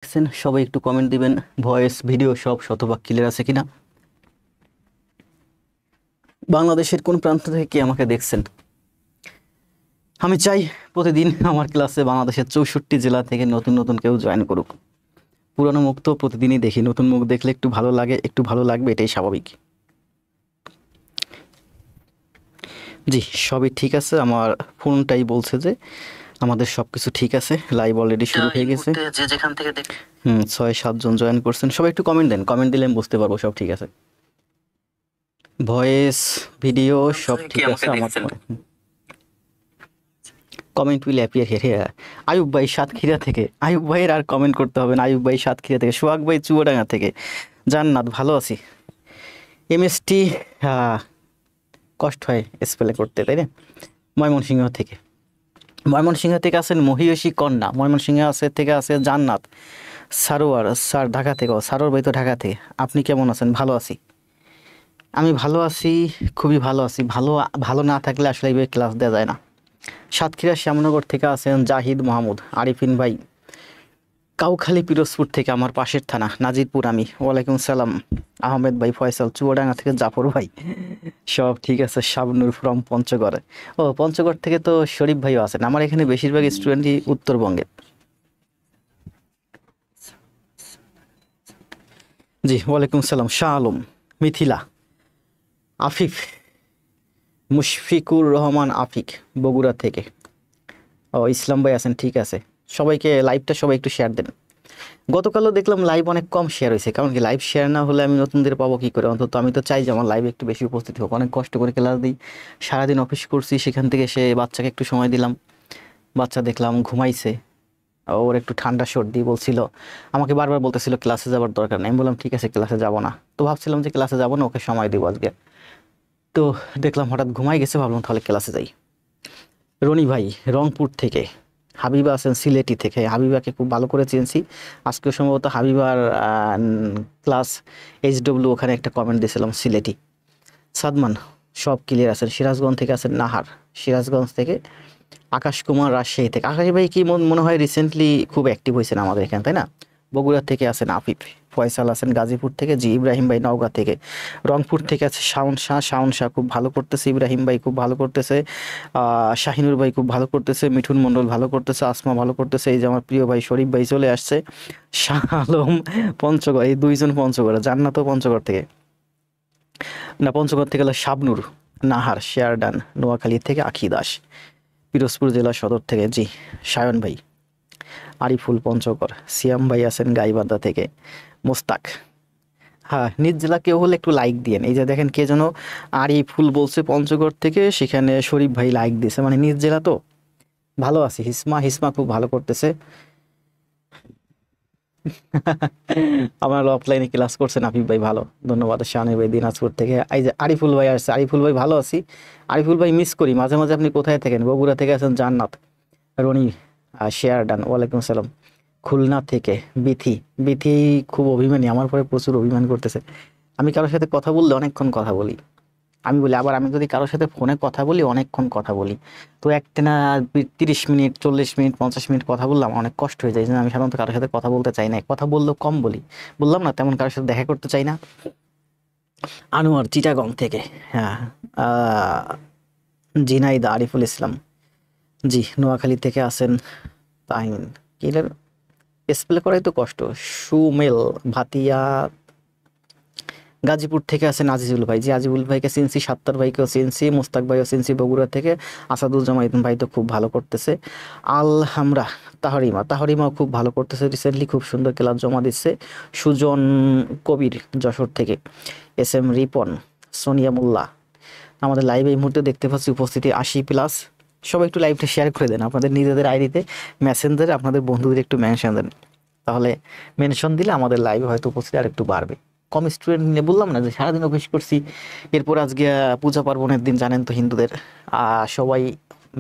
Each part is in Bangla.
দেখছেন সবাই একটু কমেন্ট দিবেন, ভয়েস ভিডিও সব শতভাগ ক্লিয়ার আছে কিনা। বাংলাদেশের কোন প্রান্ত থেকে কে আমাকে দেখছেন? আমি চাই প্রতিদিন আমার ক্লাসে বাংলাদেশের 64 জেলা থেকে নতুন নতুন কেউ জয়েন করুক। পুরনো মুখ তো প্রতিদিনই দেখি, নতুন মুখ দেখলে একটু ভালো লাগে, একটু ভালো লাগবে, এটাই স্বাভাবিক। জি, সবই ঠিক আছে। আমার ফোনটাই বলছে যে আমাদের সবকিছু ঠিক আছে, লাইভ অলরেডি শুরু হয়ে গেছে। যে যেখান থেকে 6-7 জন জয়েন করছেন, সবাই একটু কমেন্ট দেন, কমেন্ট দিলে আমি বুঝতে পারবো সব ঠিক আছে। ভয়েস ভিডিও সব ঠিক আছে আমার। Comment will appear here. Ayub ভাই সাতক্ষীরা থেকে, আয়ুব ভাইয়ের আর কমেন্ট করতে হবে না। আয়ুব ভাই সাতক্ষীরা থেকে, সোহাগ ভাই চুয়াডাঙ্গা থেকে, জান্নাত ভালো আছি। এমএসটি কষ্ট হয় স্পেলে করতে, তাই না? ময়মনসিংহ থেকে, ময়মনসিংহ থেকে আছেন মহিয়সী কন্যা, ময়মনসিংহ থেকে আছে জান্নাত। সারোয়ার স্যার ঢাকা থেকে, সারোয়ার ভাই তো ঢাকা থেকে। আপনি কেমন আছেন? ভালো আছি, আমি ভালো আছি, খুবই ভালো আছি। ভালো ভালো না থাকলে আসলে এইভাবে ক্লাস দেওয়া যায় না। সাতক্ষীরা শ্যামনগর থেকে আছেন জাহিদ মাহমুদ, আরিফিন ভাই। কাউখালী পিরোজপুর থেকে, আমার পাশের থানা নাজিরপুর আমি। ওয়ালাইকুম সালাম। আহমেদ ভাই, ফয়সাল চুয়াডাঙ্গা থেকে, জাফর ভাই সব ঠিক আছে। শাবনুর ফ্রম পঞ্চগড়। ও, পঞ্চগড় থেকে তো শরীফ ভাইও আছেন। আমার এখানে বেশিরভাগ স্টুডেন্টই উত্তরবঙ্গের। জি, ওয়ালাইকুম সালাম। শাহ আলম, মিথিলা, আফিফ, মুশফিকুর রহমান আফিক বগুড়া থেকে। ও, ইসলাম ভাই আছেন, ঠিক আছে। সবাইকে লাইভটা সবাই একটু শেয়ার দেন। গতকালও দেখলাম লাইভ অনেক কম শেয়ার হয়েছে, কারণ কি লাইভ শেয়ার না হলে আমি নতুনদের পাবো কী করে? অন্তত আমি তো চাই যে আমার লাইভে একটু বেশি উপস্থিত হোক। অনেক কষ্ট করে ক্লাস দিই, সারাদিন অফিস করছি, সেখান থেকে সে বাচ্চাকে একটু সময় দিলাম। বাচ্চা দেখলাম ঘুমাইছে, ওর একটু ঠান্ডা সর্দি, বলছিল আমাকে বারবার বলতেছিল ক্লাসে যাওয়ার দরকার নেই। আমি বললাম ঠিক আছে ক্লাসে যাব না। তো ভাবছিলাম যে ক্লাসে যাব না, ওকে সময় দিব আজকে। তো দেখলাম হঠাৎ ঘুমাই গেছে, ভাবলাম তাহলে ক্লাসে যাই। রনি ভাই রংপুর থেকে, হাবিবা আছেন সিলেটি থেকে। হাবিবাকে খুব ভালো করে চিনছি, আজকে সম্ভবত হাবিবার ক্লাস এইচডব্লিউ ওখানে একটা কমেন্ট দিয়েছিলাম সিলেটি। সাদমান সব ক্লিয়ার আছেন। সিরাজগঞ্জ থেকে আছেন নাহার, সিরাজগঞ্জ থেকে। আকাশ কুমার রাজশাহী থেকে। আকাশ ভাই কি মনে হয় রিসেন্টলি খুব অ্যাক্টিভ হয়েছেন আমাদের এখানে, তাই না? বগুড়া থেকে আছেন আফিফ। ফয়সাল আছেন গাজীপুর থেকে। জি, ইব্রাহিম ভাই নওগাঁ থেকে। রংপুর থেকে আছে শাওন শাহ, শাওন শাহ খুব ভালো করতেছে। ইব্রাহিম ভাই খুব ভালো করতেছে। শাহিনুর ভাই খুব ভালো করতেছে। মিঠুন মণ্ডল ভালো করতেছে। আসমা ভালো করতেছে। এই যে আমার প্রিয় ভাই শরীফ ভাই চলে আসছে। শাহ আলম পঞ্চগড়, এই দুইজন পঞ্চগড়। জান্নাতও পঞ্চগড় থেকে না, পঞ্চগড় থেকে হলো শাবনুর। নাহার শেয়ারডান নোয়াখালী থেকে। আখি দাস পিরোজপুর জেলা সদর থেকে। জি, সায়ন ভাই। আরিফুল পঞ্চগড়। সিয়াম ভাই আছেন গাইবান্ধা থেকে। মোস্তাক, হ্যাঁ নিজ জেলা কেউ হলে একটু লাইক দিয়েন। এই যে দেখেন কে যেন আরিফুল বলছে পঞ্চগড় থেকে, সেখানে শরীফ ভাই লাইক দিয়েছে, মানে নিজ জেলা তো। ভালো আছি। হিসমা, হিসমা খুব ভালো করতেছে। আমার অফলাইনে ক্লাস করছেন আফিফ ভাই, ভালো, ধন্যবাদ। শাহানি ভাই দিনাজপুর থেকে। এই যে আরিফুল ভাই আসছে। আরিফুল ভাই ভালো আছি। আরিফুল ভাই মিস করি মাঝে মাঝে। আপনি কোথায় থাকেন? বগুড়া থেকে আছেন জান্নাত। রনি শেয়ার ডান, ওয়ালাইকুম সালাম। খুলনা থেকে বিথি। বিথি খুব অভিমানী, আমার পরে প্রচুর অভিমান করতেছে। আমি কারোর সাথে কথা বললে অনেকক্ষণ কথা বলি। আমি বলি আবার, আমি যদি কারোর সাথে ফোনে কথা বলি অনেকক্ষণ কথা বলি, তো একটানা 30 মিনিট 40 মিনিট 50 মিনিট কথা বললাম, অনেক কষ্ট হয়ে যায়। এই জন্য আমি সাধারণত কারোর সাথে কথা বলতে চাই না। কথা বললেও কম বলি, বললাম না, তেমন কারোর সাথে দেখা করতে চাই না। আনোয়ার চিটাগং থেকে। হ্যাঁ, জিনাইদা আরিফুল ইসলাম। জি, নোয়াখালী থেকে আছেন তাহিন। কি স্পেল করাই তো কষ্ট। সুমেল ভাতিয়া। গাজীপুর থেকে আছেন আজিজুল ভাই। জি, আজিজুল ভাইকে চিনছি, সাত্তার ভাইকেও চিনছি, মুস্তাক ভাইও চিনছি বগুড়া থেকে। আসাদুজ্জামান ভাই তো খুব ভালো করতেছে। আল হামরা তাহরিমা, তাহরিমাও খুব ভালো করতেছে, রিসেন্টলি খুব সুন্দর ক্লাস জমা দিচ্ছে। সুজন কবির যশোর থেকে। এস এম রিপন, সোনিয়া মোল্লা। আমাদের লাইভ এই মুহূর্তে দেখতে পাচ্ছি উপস্থিতি 80+। সবাই একটু লাইভটা শেয়ার করে দেন আপনাদের নিজেদের আইডিতে, মেসেঞ্জারে আপনাদের বন্ধুদের একটু মেনশন দেন। তাহলে মেনশন দিলে আমাদের লাইভে হয়তো উপস্থিতি আর একটু বাড়বে। কম স্টুডেন্ট নিয়ে বললাম না যে সারাদিন অফিস করছি। এরপর আজকে পূজা পার্বণের দিন, জানেন তো হিন্দুদের সবাই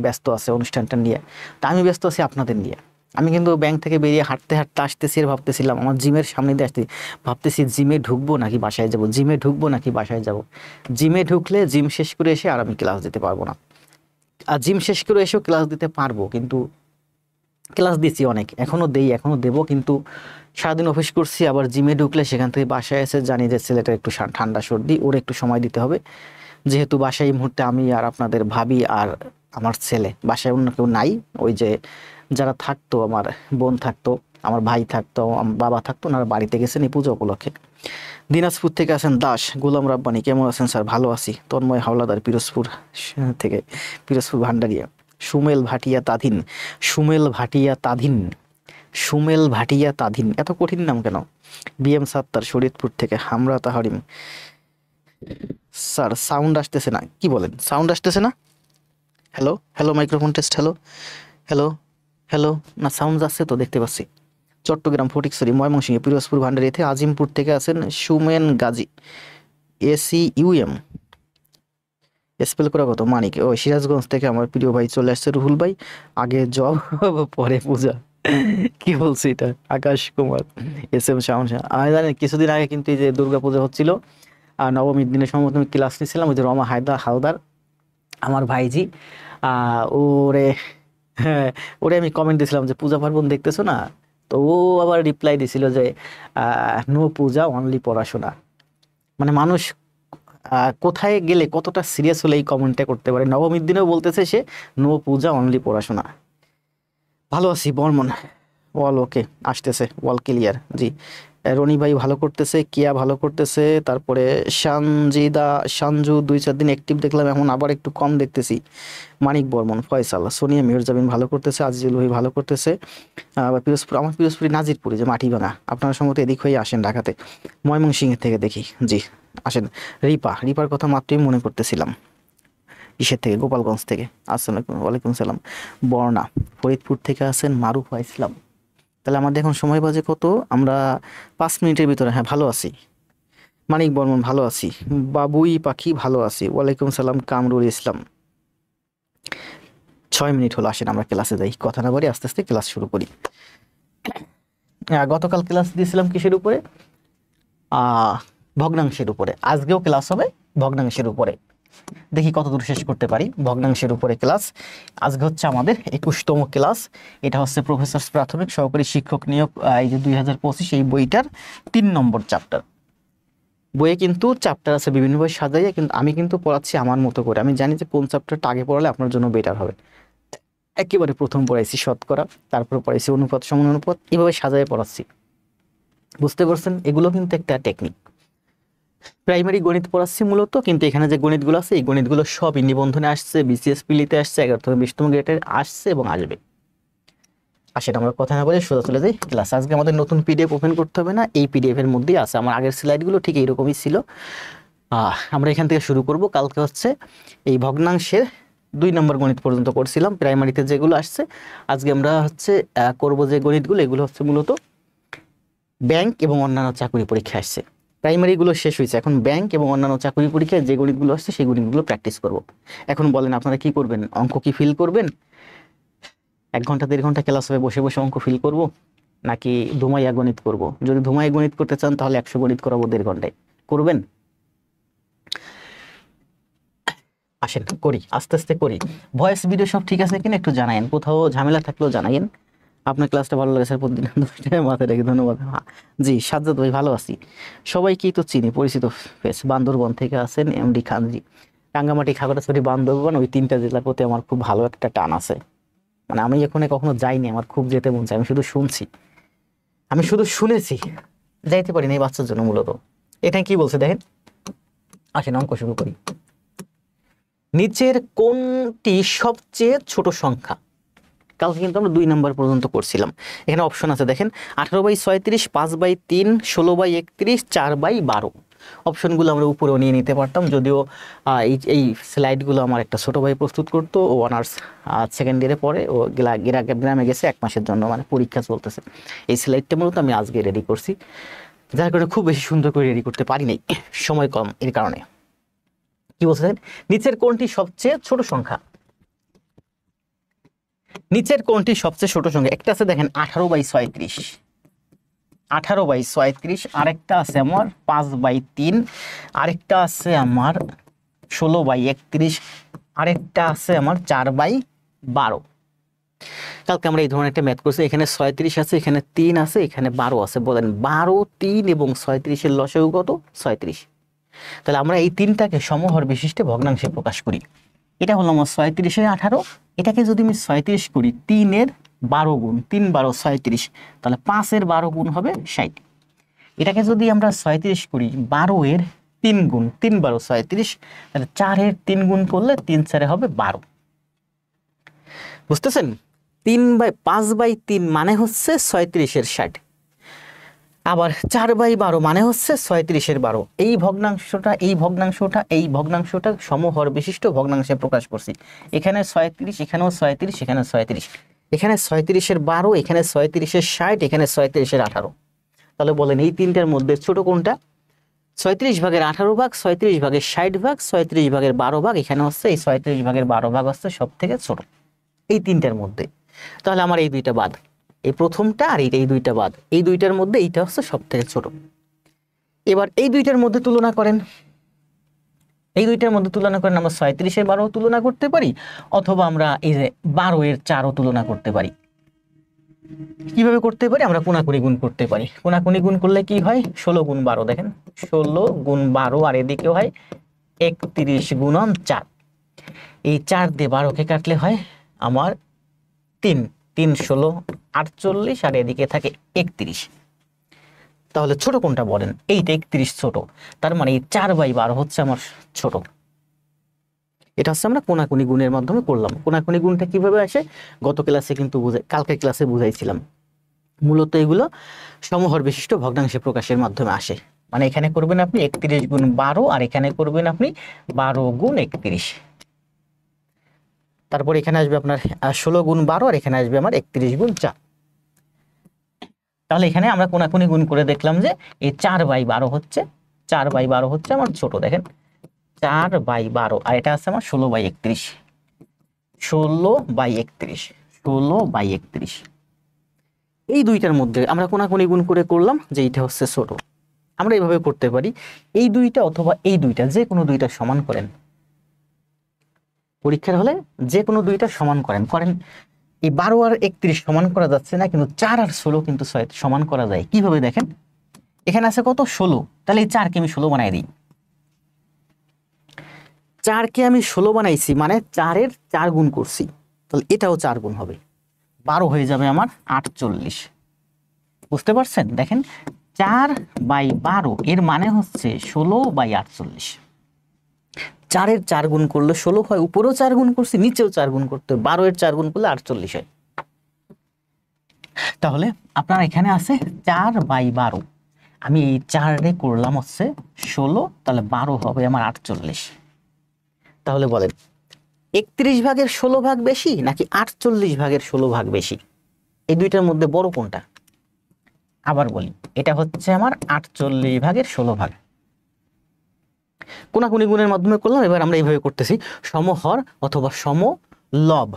ব্যস্ত আছে অনুষ্ঠানটা নিয়ে। তা আমি ব্যস্ত আছি আপনাদের নিয়ে। আমি কিন্তু ব্যাংক থেকে বেরিয়ে হাঁটতে হাঁটতে আসতেছি, আর ভাবতেছিলাম আমার জিমের সামনে দিয়ে আসতে, ভাবতেছি জিমে ঢুকবো নাকি বাসায় যাব, জিমে ঢুকবো নাকি বাসায় যাব। জিমে ঢুকলে জিম শেষ করে এসে আর আমি ক্লাস দিতে পারবো না, আর জিম শেষ করে এসেও ক্লাস দিতে পারবো, কিন্তু ক্লাস দিচ্ছি অনেক, এখনও দেই, এখনও দেবো, কিন্তু সারাদিন অফিস করছি, আবার জিমে ঢুকলে সেখান থেকে বাসায় এসে জানি যে ছেলেটা একটু ঠান্ডা সর্দি, ওর একটু সময় দিতে হবে। যেহেতু বাসায় এই মুহূর্তে আমি আর আপনাদের ভাবি আর আমার ছেলে, বাসায় অন্য কেউ নাই। ওই যে যারা থাকতো, আমার বোন থাকতো, আমার ভাই থাকতো, আমার বাবা থাকতো, ওনারা বাড়িতে গেছেন এই পুজো উপলক্ষে। দিনাজপুর থেকে আছেন দাস গোলাম রাব্বানি, কেমন আছেন স্যার? ভালো আছি। তন্ময় হাওলাদার পিরোজপুর থেকে, পিরোজপুর ভান্ডারিয়া। সুমেল ভাটিয়া তাধিন, সুমেল ভাটিয়া তাধিন, সুমেল ভাটিয়া তাধিন, এত কঠিন নাম কেন? বিএম সাত্তার শরীয়তপুর থেকে, হামরা তাহারিম। স্যার সাউন্ড আসতেছে না, কি বলেন? সাউন্ড আসতেছে না? Hello hello, microphone test, hello hello hello, না সাউন্ড আসছে তো, দেখতে পাচ্ছি। চট্টগ্রাম ফটিকছড়ি ময়মনসিংহ পিরোজপুর ভান্ডারিতে আজিমপুর থেকে আছেন সুমেন গাজী, ACUM স্পেল করা কত? মানিক। ও সিরাজগঞ্জ থেকে আমার প্রিয় ভাই চলে আসছে রুহুল ভাই, আগে জব পরে পূজা। কি বলছি এটা? আকাশ কুমার SM শাওন। আমি জানি কিছুদিন আগে কিন্তু এই যে দুর্গা পূজা হচ্ছিল, আর নবমীর দিনে সম্ভবত আমি ক্লাস নিয়েছিলাম, ওই যে রমা হালদার আমার ভাইজি, ওরে, হ্যাঁ, ওরে আমি কমেন্ট দিয়েছিলাম যে পূজা পার্বণ দেখতেছো না, তো ও আবার রিপ্লাই দিছিল যে নো পূজা অনলি পড়াশোনা। মানে মানুষ কোথায় গেলে কতটা সিরিয়াস হলে এই কমেন্টটা করতে পারে? নবমীর দিনেও বলতেছে সে নো পূজা অনলি পড়াশোনা। ভালো আছি বর্মন, ওয়াল ওকে আসতেছে, ওয়াল ক্লিয়ার। জি, রনি ভাই ভালো করতেছে, কিয়া ভালো করতেছে, তারপরে সঞ্জু 2-4 দিন অ্যাক্টিভ দেখলাম, এখন আবার একটু কম দেখতেছি। মানিক বর্মন, ফয়সাল, সোনিয়া মির্জাবিন ভালো করতেছে, আজিজুল ভাই ভালো করতেছে। আবার পিরোজপুর, আমার পিরোজপুরি নাজিরপুরে যে মাটিভাঙা, আপনারা সম্ভবত এদিক হয়ে আসেন ঢাকাতে, ময়মনসিংহের থেকে দেখি। জি আসেন। রিপার কথা মাত্রই মনে করতেছিলাম, ইসের থেকে, গোপালগঞ্জ থেকে। আসসালাম, ওয়ালাইকুম সালাম। বর্ণা ফরিদপুর থেকে আছেন মারুফা ইসলাম। তাহলে আমাদের এখন সময় বাজে কত? আমরা 5 মিনিটের ভিতরে, হ্যাঁ ভালো আছি। মানিক বর্মন ভালো আছি, বাবুই পাখি ভালো আছি, ওয়ালাইকুম সালাম। কামরুল ইসলাম, 6 মিনিট হলো, আসেন আমরা ক্লাসে যাই, কথা না বলি আস্তে আস্তে ক্লাস শুরু করি। গতকাল ক্লাস দিয়েছিলাম কিসের উপরে? ভগ্নাংশের উপরে। আজকেও ক্লাস হবে ভগ্নাংশের উপরে, দেখি কতদূর শেষ করতে পারি ভগ্নাংশের উপরে ক্লাস। আজকে হচ্ছে আমাদের 21তম ক্লাস। এটা হচ্ছে প্রফেসর প্রাথমিক সহকারী শিক্ষক নিয়োগ, এই যে 2025, এই বইটার 3 নম্বর চ্যাপ্টার। বইয়ে কিন্তু চ্যাপ্টার আছে বিভিন্নভাবে সাজাইয়া, কিন্তু আমি কিন্তু পড়াচ্ছি আমার মতো করে। আমি জানি যে কোন চ্যাপ্টারটা আগে পড়ালে আপনার জন্য বেটার হবে। একেবারে প্রথম পড়াইছি শতকরা, তারপর পড়াইছি অনুপাত সমানুপাত, এভাবে সাজাইয়ে পড়াচ্ছি। বুঝতে পারছেন? এগুলো কিন্তু একটা টেকনিক। প্রাইমারি গণিত পড়াচ্ছি মূলত, কিন্তু এখানে যে গণিতগুলো আছে এই গণিতগুলো সব নিবন্ধনে আসছে, BCS পিলিতে আসছে, 11 থেকে 20তম গ্রেডের আসছে এবং আসবে। আসেন আমরা কথা না বলে সোজা চলে যাই ক্লাস। আজকে আমাদের নতুন PDF ওপেন করতে হবে না, এই PDF এর মধ্যেই আছে। আমার আগের স্লাইডগুলো ঠিক এইরকমই ছিল। আমরা এখান থেকে শুরু করব। কালকে হচ্ছে এই ভগ্নাংশের 2 নম্বর গণিত পর্যন্ত করছিলাম প্রাইমারিতে যেগুলো আসছে। আজকে আমরা হচ্ছে করব যে গণিতগুলো, এগুলো হচ্ছে মূলত ব্যাংক এবং অন্যান্য চাকরি পরীক্ষা আসছে। প্রাইমারিগুলো শেষ হয়েছে, এখন ব্যাংক এবং অন্যান্য চাকরি পরীক্ষায় যে গণিতগুলো আসছে সেই গণিতগুলো প্র্যাকটিস করব। এখন বলেন আপনারা কি করবেন? অঙ্ক কি ফিল করবেন? 1 ঘন্টা 1.5 ঘন্টা ক্লাস হবে, বসে বসে অঙ্ক ফিল করব, নাকি ধুমাইয়া গণিত করব? যদি ধুমাইয়া গণিত করতে চান তাহলে 100 গণিত করাবো 1.5 ঘন্টায়, করবেন? আসেন করি, আস্তে আস্তে করি। ভয়েস ভিডিও সব ঠিক আছে কিনা একটু জানাইন, কোথাও ঝামেলা থাকলেও জানাইন। আপনার ক্লাসটা ভালো লাগে স্যার, প্রতিদিন 10টায় মাথায় রেখে, ধন্যবাদ। জি সাজ্জাদ ভাই ভালো আছি। সবাইকেই তো চিনি, পরিচিত ফেস। বান্দরবন থেকে আছেন MD খানজি। রাঙ্গামাটি, খাগড়াছড়ি, বান্দরবন, ওই 3টা জেলার প্রতি আমার খুব ভালো একটা টান আছে। মানে আমি এখানে কখনো যাইনি, আমার খুব যেতে মন চায়। আমি শুধু শুনছি, আমি শুধু শুনেছি, যাইতে পারি না এই বাচ্চার জন্য মূলত। এটা কি বলছে দেখেন, আসেন অঙ্ক শুরু করি। নিচের কোনটি সবচেয়ে ছোট সংখ্যা? কালকে কিন্তু আমরা 2 নম্বর পর্যন্ত করছিলাম। এখানে অপশন আছে দেখেন, 18/36, 5/3, 16/31, 4/12। অপশনগুলো আমরা উপরেও নিয়ে নিতে পারতাম, যদিও এই স্লাইডগুলো আমার একটা ছোট ভাই প্রস্তুত করতো, ও অনার্স সেকেন্ড ইয়ারে পড়ে, ও গ্রামে গেছে 1 মাসের জন্য, মানে পরীক্ষা চলতেছে। এই স্লাইডটা মূলত আমি আজকে রেডি করছি, যার কারণে খুব বেশি সুন্দর করে রেডি করতে পারি নাই, সময় কম এর কারণে। কি বলছেন? নিচের কোনটি সবচেয়ে ছোট সংখ্যা? নিচের কোনটি সবচেয়ে ছোট সংখ্যা? একটা আছে দেখেন 18/36, 18/36, আরেকটা আছে আমার 5/3, আরেকটা আছে আমার 16/31, আরেকটা আছে আমার 4/12। কালকে আমরা এই ধরনের একটা ম্যাথ করছি, এখানে 36 আছে, এখানে 3 আছে, এখানে 12 আছে। বলেন 12, 3 এবং 36-এর লসাগু কত? 36। তাহলে আমরা এই তিনটাকে সমহর বিশিষ্টে ভগ্নাংশে প্রকাশ করি। এটা হলো আমার 36-এর 18। এটাকে যদি আমি 36 করি 3-এর 12 গুণ, 3 12 36, তাহলে 5-এর 12 গুণ হবে 60। এটাকে যদি আমরা 36 করি 12-এর 3 গুণ, 3 12 36, তাহলে 4-এর 3 গুণ করলে 3 4 হবে 12। বুঝতেছেন? 5/3 মানে হচ্ছে 36-এর 60, আবার 4/12 মানে হচ্ছে 36-এর 12। এই ভগ্নাংশটা সমহর বিশিষ্ট ভগ্নাংশে প্রকাশ করছি। এখানে 36, এখানেও 36, এখানে 36, এখানে 36-এর 12, এখানে 36-এর 60, এখানে 36-এর 18। তাহলে বলেন এই তিনটার মধ্যে ছোট কোনটা? 36/18 ভাগ, 36/60 ভাগ, 36/12 ভাগ। এখানে হচ্ছে এই 36/12 ভাগ হচ্ছে সব থেকে ছোট এই তিনটার মধ্যে। তাহলে আমার এই দুইটা বাদ, এই প্রথমটা আর এই দুইটা বাদ, এই দুইটার মধ্যে এইটা হচ্ছে সব থেকে ছোট। এবার এই দুইটার মধ্যে তুলনা করেন, আমরা 36-এর 12 তুলনা করতে পারি, অথবা আমরা এই যে 12-এর 4ও তুলনা করতে পারি। কিভাবে করতে পারি? আমরা কোনাকুনি গুণ করতে পারি। কোনাকুনি গুণ করলে কি হয়? 16 গুণ 12, দেখেন 16 গুণ 12, আর এদিকে হয় 31 গুণন 4। এই 4 দিয়ে 12কে কাটলে হয় আমার 3 3 16 48, আর এদিকে থাকে 31। তাহলে ছোট কোনটা বলেন? এইটা 31 ছোট। তার মানে এই 4/12 হচ্ছে আমার ছোট। এটা হচ্ছে আমরা কোনাকুনি গুণের মাধ্যমে করলাম। কোনাকুনি গুণটা কিভাবে আসে গত ক্লাসে কিন্তু কালকের ক্লাসে বুঝাইছিলাম। মূলত এগুলো সমহর বিশিষ্ট ভগ্নাংশে প্রকাশের মাধ্যমে আসে। মানে এখানে করবেন আপনি 31 গুণ 12, আর এখানে করবেন আপনি 12 গুণ 31। তারপর এখানে আসবে আপনার 16 গুণ 12, আর এখানে আসবে আমার 31 গুণ 4। তাহলে এখানে আমরা কোনাকুনি গুণ করে দেখলাম যে এই 4/12 হচ্ছে আমার ছোট। দেখেন 4/12, আর এটা আছে আমার 16/31, 16/31। এই দুইটার মধ্যে আমরা কোনাকুনি গুণ করে করলাম যে এইটা হচ্ছে ছোট। আমরা এইভাবে করতে পারি, এই দুইটা অথবা এই দুইটা, যে কোনো দুইটা সমান করেন। পরীক্ষার হলে যে কোনো দুইটা সমান করেন। এই 12 আর 31 সমান করা যাচ্ছে না, কিন্তু 4 আর 16 কিন্তু সমান করা যায়। কিভাবে দেখেন? এখানে আছে কত? 16। তাহলে এই 4কে আমি 16 বানাই দিই। 4কে আমি 16 বানাইছি মানে 4-এর 4 গুণ করছি, তাহলে এটাও 4 গুণ হবে, 12 হয়ে যাবে আমার 48। বুঝতে পারছেন? দেখেন 4/12 এর মানে হচ্ছে 16/48। 4-এর 4 গুণ করলে 16 হয়, উপরেও 4 গুণ করছি, নিচেও 4 গুণ করতে হয়, 12-এর 4 গুণ করলে 48 হয়। তাহলে আপনার এখানে আছে 4/12, আমি এই 4-এ করলাম হচ্ছে 16, তাহলে 12 হবে আমার 48। তাহলে বলেন 31/16 বেশি নাকি 48/16 বেশি? এই দুইটার মধ্যে বড় কোনটা? আবার বলি, এটা হচ্ছে আমার 48/16। কোনাকুনি গুণের মাধ্যমে করলাম। এবার আমরা এইভাবে করতেছি, সমহর অথবা সমলব।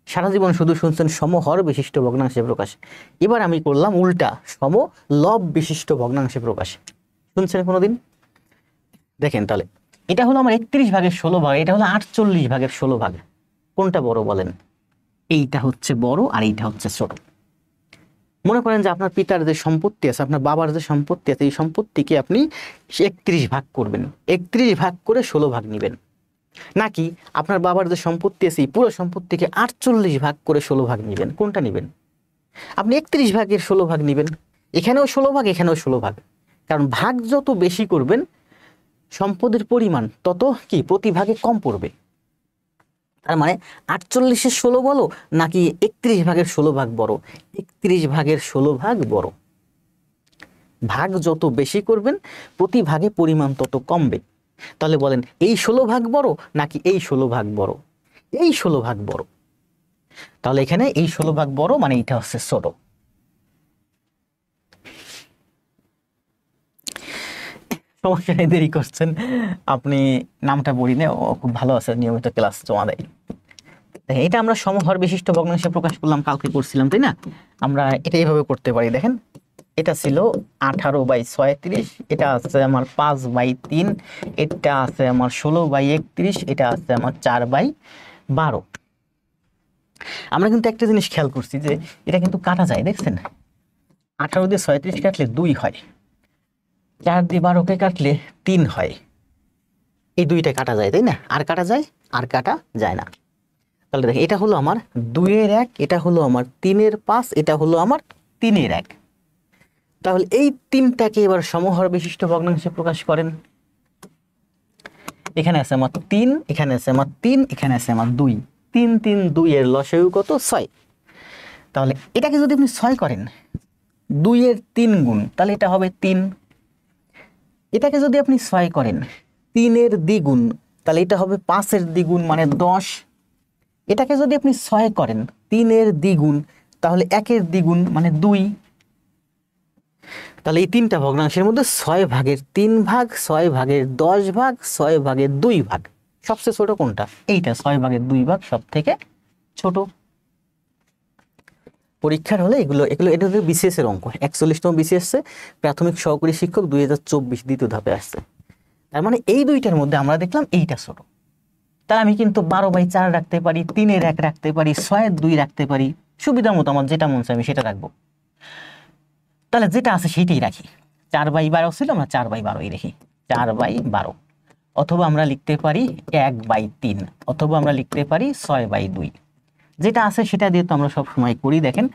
সারা জীবন শুধু শুনছেন সমহর বিশিষ্ট ভগ্নাংশে প্রকাশ। এবার আমি করলাম উল্টা, সমলব বিশিষ্ট ভগ্নাংশে প্রকাশ। শুনছেন কোনোদিন? দেখেন তাহলে এটা হলো আমার 31/16, এটা হলো 48/16। কোনটা বড় বলেন? এইটা হচ্ছে বড়, আর এইটা হচ্ছে ছোট। মনে করেন যে আপনার পিতার যে সম্পত্তি আছে, আপনার বাবার যে সম্পত্তি আছে, এই সম্পত্তিকে আপনি 31 ভাগ করবেন, 31 ভাগ করে 16 ভাগ নিবেন। নাকি আপনার বাবার যে সম্পত্তি আছে এই পুরো সম্পত্তিকে 48 ভাগ করে 16 ভাগ নিবেন? কোনটা নিবেন? আপনি 31/16 ভাগ নিবেন। এখানেও 16 ভাগ, এখানেও 16 ভাগ। কারণ ভাগ যত বেশি করবেন সম্পদের পরিমাণ তত কি প্রতি ভাগে কম পড়বে। তার মানে 48-এর 16 বলো নাকি 31/16 ভাগ বড়? 31/16 ভাগ বড়। ভাগ যত বেশি করবেন প্রতি ভাগে পরিমাণ তত কমবে। তাহলে বলেন এই 16 ভাগ বড় নাকি এই 16 ভাগ বড়? এই 16 ভাগ বড়। তাহলে এখানে এই 16 ভাগ বড়, মানে এটা হচ্ছে ছোট। সমস্যা নেই, দেরি করছেন আপনি, নামটা পড়ি না, ও খুব ভালো আছে, নিয়মিত ক্লাস জমা দেয়। এটা আমরা সমহর বিশিষ্ট ভগ্নাংশে প্রকাশ করলাম, কালকে করছিলাম তাই না? আমরা এটা এইভাবে করতে পারি। দেখেন এটা ছিল 18/36, এটা আছে আমার 5/3, এটা আছে আমার 16/31, এটা আছে আমার 4/12। আমরা কিন্তু একটা জিনিস খেয়াল করছি যে এটা কিন্তু কাটা যায়, দেখছেন? 18 দিয়ে 36 কাটলে 2 হয়, 4 দিয়ে 12কে কাটলে 3 হয়। এই দুইটা কাটা যায়, তাই না? আর কাটা যায়? আর কাটা যায় না। তাহলে দেখেন, এটা হলো আমার 2-এর 1, এটা হলো আমার 3-এর 5, এটা হলো আমার 3-এর 1। তাহলে এই তিনটাকে এবার সমহর বিশিষ্ট ভগ্নাংশে প্রকাশ করেন। এখানে আছে আমার 3, এখানে আছে আমার 3, এখানে আছে আমার 2। 3 3 2 এর লসাগু কত? 6। তাহলে এটাকে যদি আপনি 6 করেন, 2 এর 3 গুণ, তাহলে এটা হবে 3। এটাকে যদি আপনি 6 করেন 3 এর দ্বিগুণ, তাহলে এটা হবে 5 এর দ্বিগুণ মানে 10। এটাকে যদি আপনি 6 করেন 3 এর দ্বিগুণ, তাহলে 1 এর দ্বিগুণ মানে 2। তাহলে এই তিনটা ভগ্নাংশের মধ্যে 6 ভাগের 3 ভাগ, 6 ভাগের 10 ভাগ, 6 ভাগের 2 ভাগ সবচেয়ে ছোট কোনটা? এইটা 6 ভাগের 2 ভাগ সব থেকে ছোট। পরীক্ষার হলে এগুলো এগুলো এটা হচ্ছে বিসিএস এর অঙ্ক। 41তম বিসিএস প্রাথমিক সহকারী শিক্ষক 2024 দ্বিতীয় ধাপে আসছে। তার মানে এই দুইটার মধ্যে আমরা দেখলাম এইটা ছোট। তাহলে আমি কিন্তু 12/4 রাখতে পারি, 3-এর 1 রাখতে পারি, 6-এর 2 রাখতে পারি, সুবিধা মতো আমার যেটা মন চায় আমি সেটা রাখবো। তাহলে যেটা আছে সেইটাই রাখি। 4/12 ছিল, আমরা 4/12ই রাখি, 4/12। অথবা আমরা লিখতে পারি 1/3, অথবা আমরা লিখতে পারি 6/2। যেটা আছে সেটা দিয়ে তো আমরা সব সময় করি। দেখেন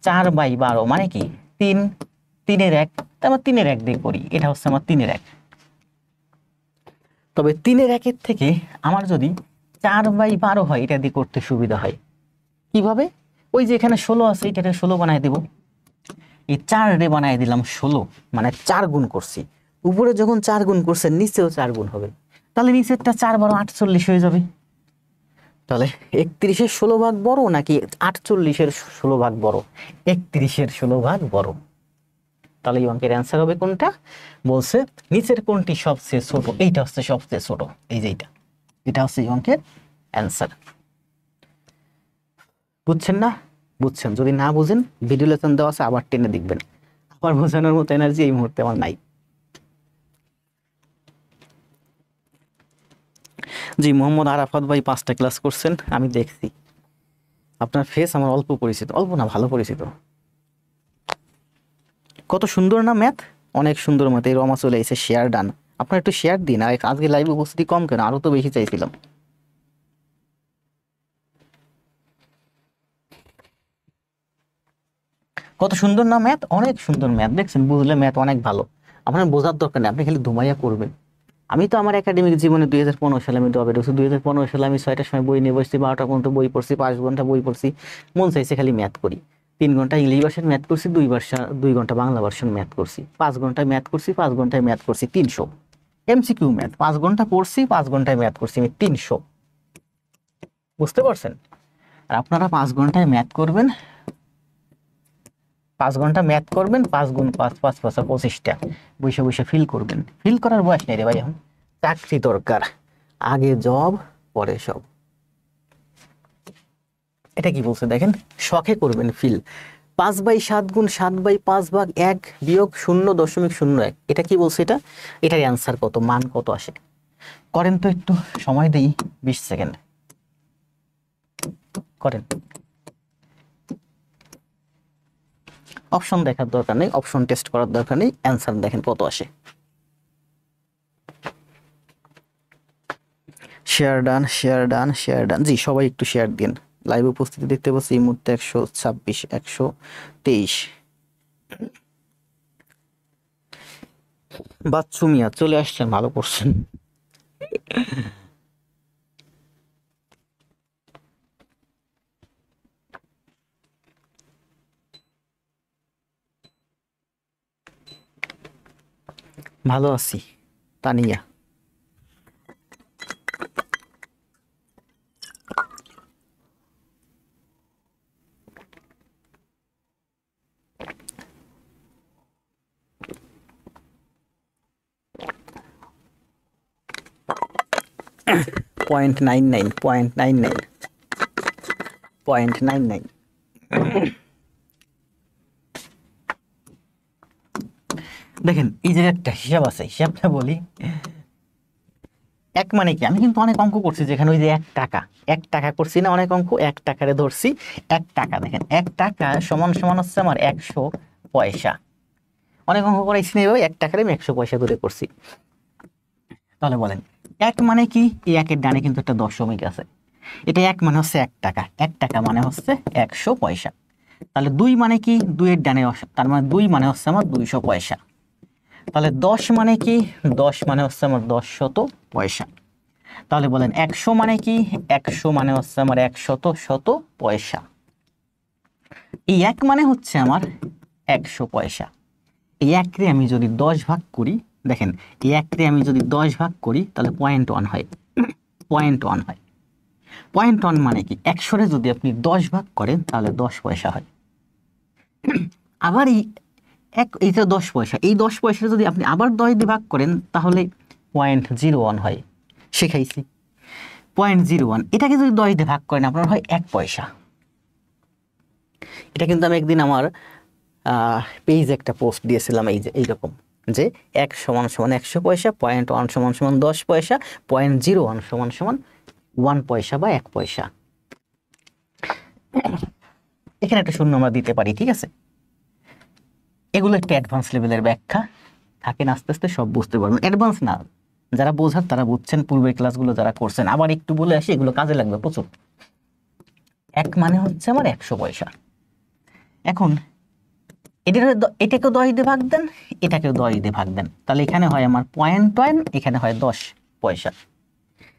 4/12 মানে কি 3, 3-এর 1, তারপর 3-এর 1 দিয়ে করি, এটা হচ্ছে আমার 3-এর 1। তবে 3-এর 1-এর থেকে আমার যদি 4/12 হয়, এটা দিয়ে করতে সুবিধা হয়। কিভাবে? ওই যে এখানে 16 আছে, এটা 16 বানায় দেব। এই 4 রে বানায় দিলাম 16, মানে 4 গুণ করছি। উপরে যখন 4 গুণ করছে নিচেও 4 গুণ হবে, তাহলে নিচেরটা 4/12 48 হয়ে যাবে। তাহলে 31-এর 16 ভাগ বড় নাকি 48-এর 16 ভাগ বড়? 31-এর 16 ভাগ বড়। তাহলে এই অঙ্কের অ্যান্সার হবে কোনটা? বলছে নিচের কোনটি সবচেয়ে ছোট? এইটা হচ্ছে সবচেয়ে ছোট, এই যে এইটা, এটা হচ্ছে এই অঙ্কের অ্যান্সার। বুঝছেন না? বুঝছেন? যদি না বুঝেন ভিডিও লেসন দেওয়া আছে, আবার টেনে দেখবেন। আমার বোঝানোর মতো এনার্জি এই মুহূর্তে আমার নাই। জি, মোহাম্মদ আরাফাত ভাই 5টা ক্লাস করছেন, আমি দেখছি। আপনার ফেস আমার অল্প পরিচিত, অল্প না ভালো পরিচিত। কত সুন্দর না ম্যাথ, অনেক সুন্দর ম্যাথ। এই রমা চলে এসে শেয়ার ডান। আপনার একটু শেয়ার দিন। আর আজকে লাইভ উপস্থিতি কম কেন? আরো তো বেশি চাইছিলাম। কত সুন্দর না ম্যাথ, অনেক সুন্দর ম্যাথ। দেখছেন, বুঝলে ম্যাথ অনেক ভালো। আপনার বোঝার দরকার নেই, আপনি খালি ধুমাইয়া করবেন। আমি তো আমার একাডেমিক জীবনে 2015 সালে আমি ডবে ঢুকছি। 2015 সালে আমি 6টার সময় বই নিয়ে বসছি, 12টা পর্যন্ত বই পড়ছি, 5 ঘন্টা বই পড়ছি। মন চাইছে খালি ম্যাথ করি। 3 ঘন্টা ইংলিশ ভার্সন ম্যাথ করছি, 2 ঘন্টা বাংলা ভার্সন ম্যাথ করছি, 5 ঘন্টায় ম্যাথ করছি, 5 ঘন্টায় ম্যাথ করছি 300 এমসিকিউ ম্যাথ। 5 ঘন্টা পড়ছি, 5 ঘন্টায় ম্যাথ করছি আমি 300। বুঝতে পারছেন? আর আপনারা 5 ঘন্টায় ম্যাথ করবেন, 5 ঘন্টা ম্যাথ করবেন, 5 গুণ 5 5 5 25টা বসে বসে ফিল করবেন। ফিল করার বয়স নেই রে ভাই এখন। চাকরি দরকার, আগে জব পরে সব। এটা কি বলছে দেখেন, শখে করবেন ফিল। 5/7 গুণ 7/5 ভাগ 1 বিয়োগ 0.01। এটা কি বলছে? এটার অ্যান্সার কত, মান কত আসে? করেন তো, একটু সময় দেই, 20 সেকেন্ড করেন। অপশন দেখার দরকার নেই, অপশন টেস্ট করার দরকার নেই, অ্যান্সার দেখেন কত আসে। Share done, share done, share done. জি, সবাই একটু শেয়ার দিন। লাইভ উপস্থিতি দেখতে পাচ্ছি এই মুহূর্তে 126, 123। বাচ্চু মিয়া চলে আসছেন, ভালো করছেন। ভালো আছি তানিয়া। .99, .99, .99। দেখেন এই জায়গায় একটা হিসাব আছে, হিসাবটা বলি। এক মানে কি, আমি কিন্তু অনেক অঙ্ক করছি যেখানে ওই যে 1 টাকা করছি না, অনেক অঙ্ক 1 টাকারে ধরছি। 1 টাকা, দেখেন 1 টাকা সমান সমান হচ্ছে আমার 100 পয়সা। অনেক অঙ্ক করাইছি না এইভাবে, 1 টাকারে আমি 100 পয়সা ধরে করছি। তাহলে বলেন এক মানে কি, এই একের ডানে কিন্তু একটা দশমিক আছে, এটা এক মানে হচ্ছে 1 টাকা, 1 টাকা মানে হচ্ছে 100 পয়সা। তাহলে 2 মানে কি, 2 এর ডানে তার মানে 2 মানে হচ্ছে আমার 200 পয়সা। তাহলে 10 মানে কি, 10 মানে হচ্ছে আমার 10 শত পয়সা। তাহলে বলেন 100 মানে কি, 100 মানে হচ্ছে আমার 100 পয়সা। এই এক মানে হচ্ছে আমার 100 পয়সা। এই একরে আমি যদি 10 ভাগ করি, দেখেন এই একরে আমি যদি 10 ভাগ করি তাহলে 0.1 হয়, 0.1 হয়। 0.1 মানে কি, 100-রে যদি আপনি 10 ভাগ করেন তাহলে 10 পয়সা হয়। আবার এইটা 10 পয়সা, এই 10 পয়সা যদি আপনি আবার 10 দিয়ে ভাগ করেন তাহলে 0.01 হয়, শিখাইছি 0.01। এটাকে যদি 10 দিয়ে ভাগ করেন আপনার হয় 1 পয়সা। এটা কিন্তু আমি একদিন আমার পেজে একটা পোস্ট দিয়েছিলাম, এই যে এইরকম, যে 1 সমান সমান 100 পয়সা, 0.1 সমান সমান 10 পয়সা, 0.01 সমান সমান 1 পয়সা বা 1 পয়সা। এখানে একটা শূন্য আমরা দিতে পারি, ঠিক আছে। এগুলো একটা অ্যাডভান্স লেভেলের ব্যাখ্যা, থাকেন আস্তে আস্তে সব বুঝতে পারবেন। অ্যাডভান্স না, যারা বোঝার তারা বুঝছেন, পূর্বের ক্লাসগুলো যারা করছেন। আবার একটু বলে আসি, এগুলো কাজে লাগবে প্রচুর। এক মানে হচ্ছে আমার 100 পয়সা। এখন এটাকে 10 দিয়ে ভাগ দেন, এটাকেও 10 দিয়ে ভাগ দেন, তাহলে এখানে হয় আমার 0.1, এখানে হয় 10 পয়সা।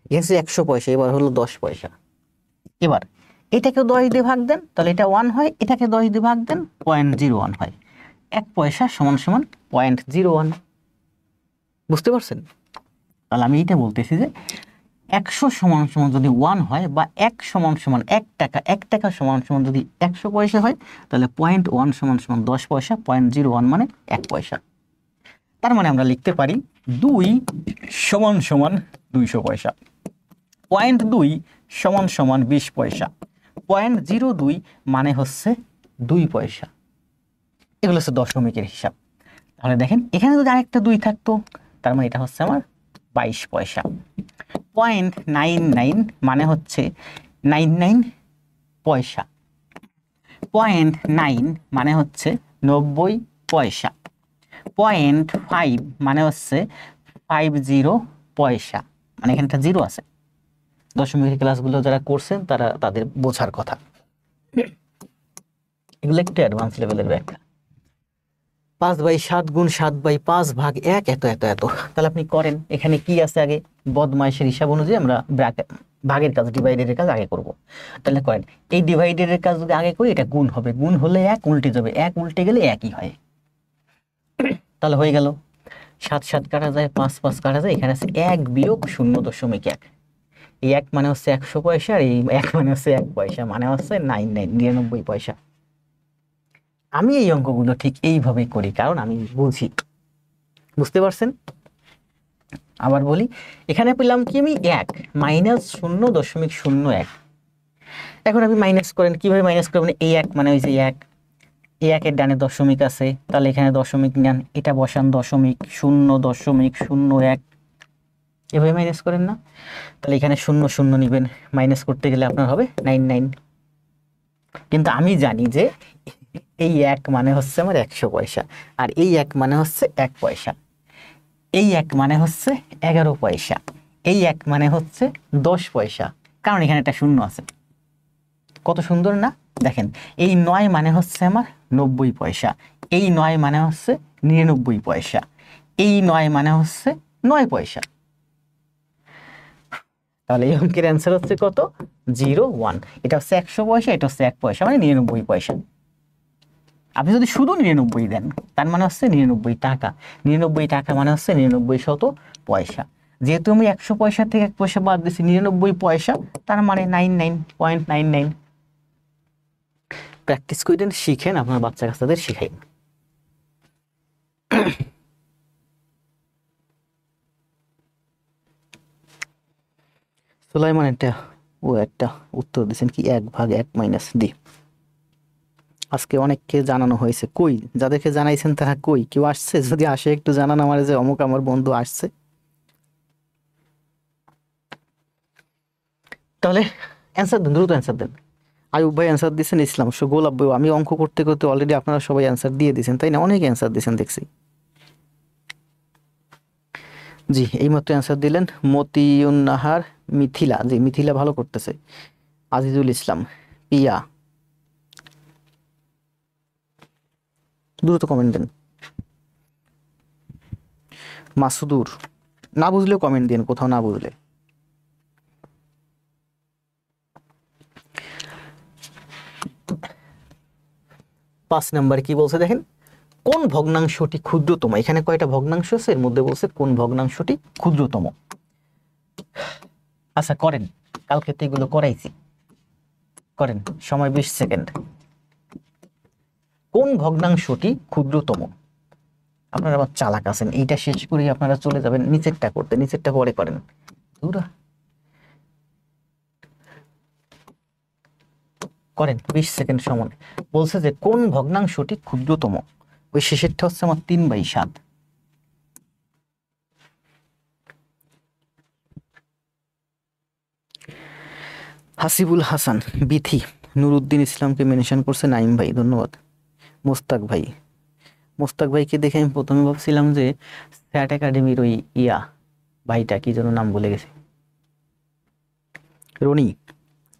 এখানে 100 পয়সা, এবার হলো 10 পয়সা। এবার এটাকে 10 দিয়ে ভাগ দেন, তাহলে এটা 1 হয়, এটাকে 10 দিয়ে ভাগ দেন, 0.01 হয়। 1 পয়সা সমান সমান 0.01। বুঝতে পারছেন? তাহলে আমি এটা বলতেছি যে 100 সমান সমান যদি 1 হয়, বা 1 সমান সমান 1 টাকা, 1 টাকা সমান সমান যদি 100 পয়সা হয়, তাহলে 0.1 সমান সমান 10 পয়সা, 0.01 মানে 1 পয়সা। তার মানে আমরা লিখতে পারি 2 সমান সমান 200 পয়সা, 0.2 সমান সমান 20 পয়সা, 0.02 মানে হচ্ছে 2 পয়সা। এগুলো হচ্ছে দশমিকের হিসাব। তাহলে দেখেন এখানে যদি আরেকটা 2 থাকতো, তার মানে এটা হচ্ছে আমার 22 পয়সা। 0.99 মানে হচ্ছে 99 পয়সা। 0.9 মানে হচ্ছে 90 পয়সা। 0.5 মানে হচ্ছে 50 পয়সা, মানে এখানে একটা জিরো আছে। দশমিকের ক্লাসগুলো যারা করছেন তারা তাদের বোঝার কথা। এগুলো একটু অ্যাডভান্স লেভেলের ব্যাখ্যা। 5/7 গুণ 7/5 ভাগ 1, এত এত এত। তাহলে আপনি করেন, এখানে কি আছে আগে, বদমাইশের হিসাব অনুযায়ী আমরা ভাগের কাজ, ডিভাইডের কাজ আগে করব। তাহলে করেন, এই ডিভাইডের কাজ যদি আগে করি, এটা গুণ হবে, গুণ হলে 1 উল্টে যাবে, 1 উল্টে গেলে একই হয়। তাহলে হয়ে গেল, 7 7 কাটা যায়, 5 5 কাটা যায়, এখানে আছে 1 বিয়োগ 0.1। এই 1 মানে হচ্ছে 100 পয়সা, আর এই 1 মানে হচ্ছে 1 পয়সা, মানে হচ্ছে 99 পয়সা। আমি এই অঙ্কগুলো ঠিক এইভাবেই করি, কারণ আমি বুঝি। বুঝতে পারছেন? আবার বলি, এখানে পেলাম কি আমি 1 মাইনাস 0.01। এখন আপনি মাইনাস করেন, কিভাবে মাইনাস করবেন? এই 1 মানে ওই যে 1, এই 1 এর ডানে দশমিক আছে, তাহলে এখানে দশমিক নেন, এটা বসান দশমিক, 0.01, এভাবে মাইনাস করেন না? তাহলে এখানে 0 0 নিবেন, মাইনাস করতে গেলে আপনার হবে 99। কিন্তু আমি জানি যে এই 1 মানে হচ্ছে আমার 100 পয়সা, আর এই 1 মানে হচ্ছে 1 পয়সা, এই 1 মানে হচ্ছে 11 পয়সা, এই 1 মানে হচ্ছে 10 পয়সা, কারণ এখানে একটা শূন্য আছে। কত সুন্দর না? দেখেন, এই 9 মানে হচ্ছে আমার 90 পয়সা, এই 9 মানে হচ্ছে 99 পয়সা, এই 9 মানে হচ্ছে 9 পয়সা। তাহলে এই অঙ্কের অ্যান্সার হচ্ছে কত? 01। এটা হচ্ছে 100 পয়সা, এটা হচ্ছে 1 পয়সা, মানে 99 পয়সা। আপনি যদি শুধু 99 দেন, তার মানে হচ্ছে 99 টাকা। 99 টাকা মানে হচ্ছে 99 শত পয়সা। যেহেতু আমি 100 পয়সা থেকে 1 পয়সা বাদ দিচ্ছি, 99 পয়সা, তার মানে 99.99। প্র্যাকটিস করেন, শিখেন, আপনার বাচ্চা কাচ্চাদের শিখাই। সুলাইমান একটা উত্তর দিচ্ছেন কি, 1/1 মাইনাস ডি। আজকে অনেককে জানানো হয়েছে, কই যাদেরকে জানাইছেন তারা কই? কেউ আসছে? যদি আসে একটু জানান আমার, যে অমুক আমার বন্ধু আসছে। তাহলে অ্যান্সার দেন, দ্রুত অ্যান্সার দেন। আয়ুব ভাই অ্যান্সার দিয়েছেন, ইসলাম, গোলাপ ভাই, আমি অঙ্ক করতে করতে অলরেডি আপনারা সবাই অ্যান্সার দিয়ে দিয়েছেন, তাই না? অনেক অ্যান্সার দিয়েছেন দেখছি। জি, এইমাত্র অ্যান্সার দিলেন মতিউন নাহার, মিথিলা, জি মিথিলা ভালো করতেছে, আজিজুল ইসলাম, পিয়া, দ্রুত কমেন্ট দেন। মাসুদুর, না বুঝলেও কমেন্ট দিন, কোথাও না বুঝলে। পাঁচ নাম্বার কি বলছে দেখেন, কোন ভগ্নাংশটি ক্ষুদ্রতম? এখানে কয়টা ভগ্নাংশ আছে, এর মধ্যে বলছে কোন ভগ্নাংশটি ক্ষুদ্রতম। আচ্ছা করেন, কালকে তো এগুলো করাইছি, করেন, সময় 20 সেকেন্ড। কোন ভগ্নাংশটি ক্ষুদ্রতম? আপনারা আবার চালাক আছেন, এইটা শেষ করেই আপনারা চলে যাবেন নিচেরটা করতে, নিচেরটা পরে করেন। করেন, 20 সেকেন্ড সময়। বলছে যে কোন ভগ্নাংশটি ক্ষুদ্রতম, ওই শেষেরটা হচ্ছে আমার 3/7। হাসিবুল হাসান, বিথি, নুরুদ্দিন ইসলামকে মেনশন করছে নাইম ভাই, ধন্যবাদ। মোস্তাক ভাই, মোস্তাক ভাইকে দেখে আমি প্রথমে ভাবছিলাম যে স্যাট একাডেমির ওই ভাইটা, কি যেন নাম ভুলে গেছে। রনি,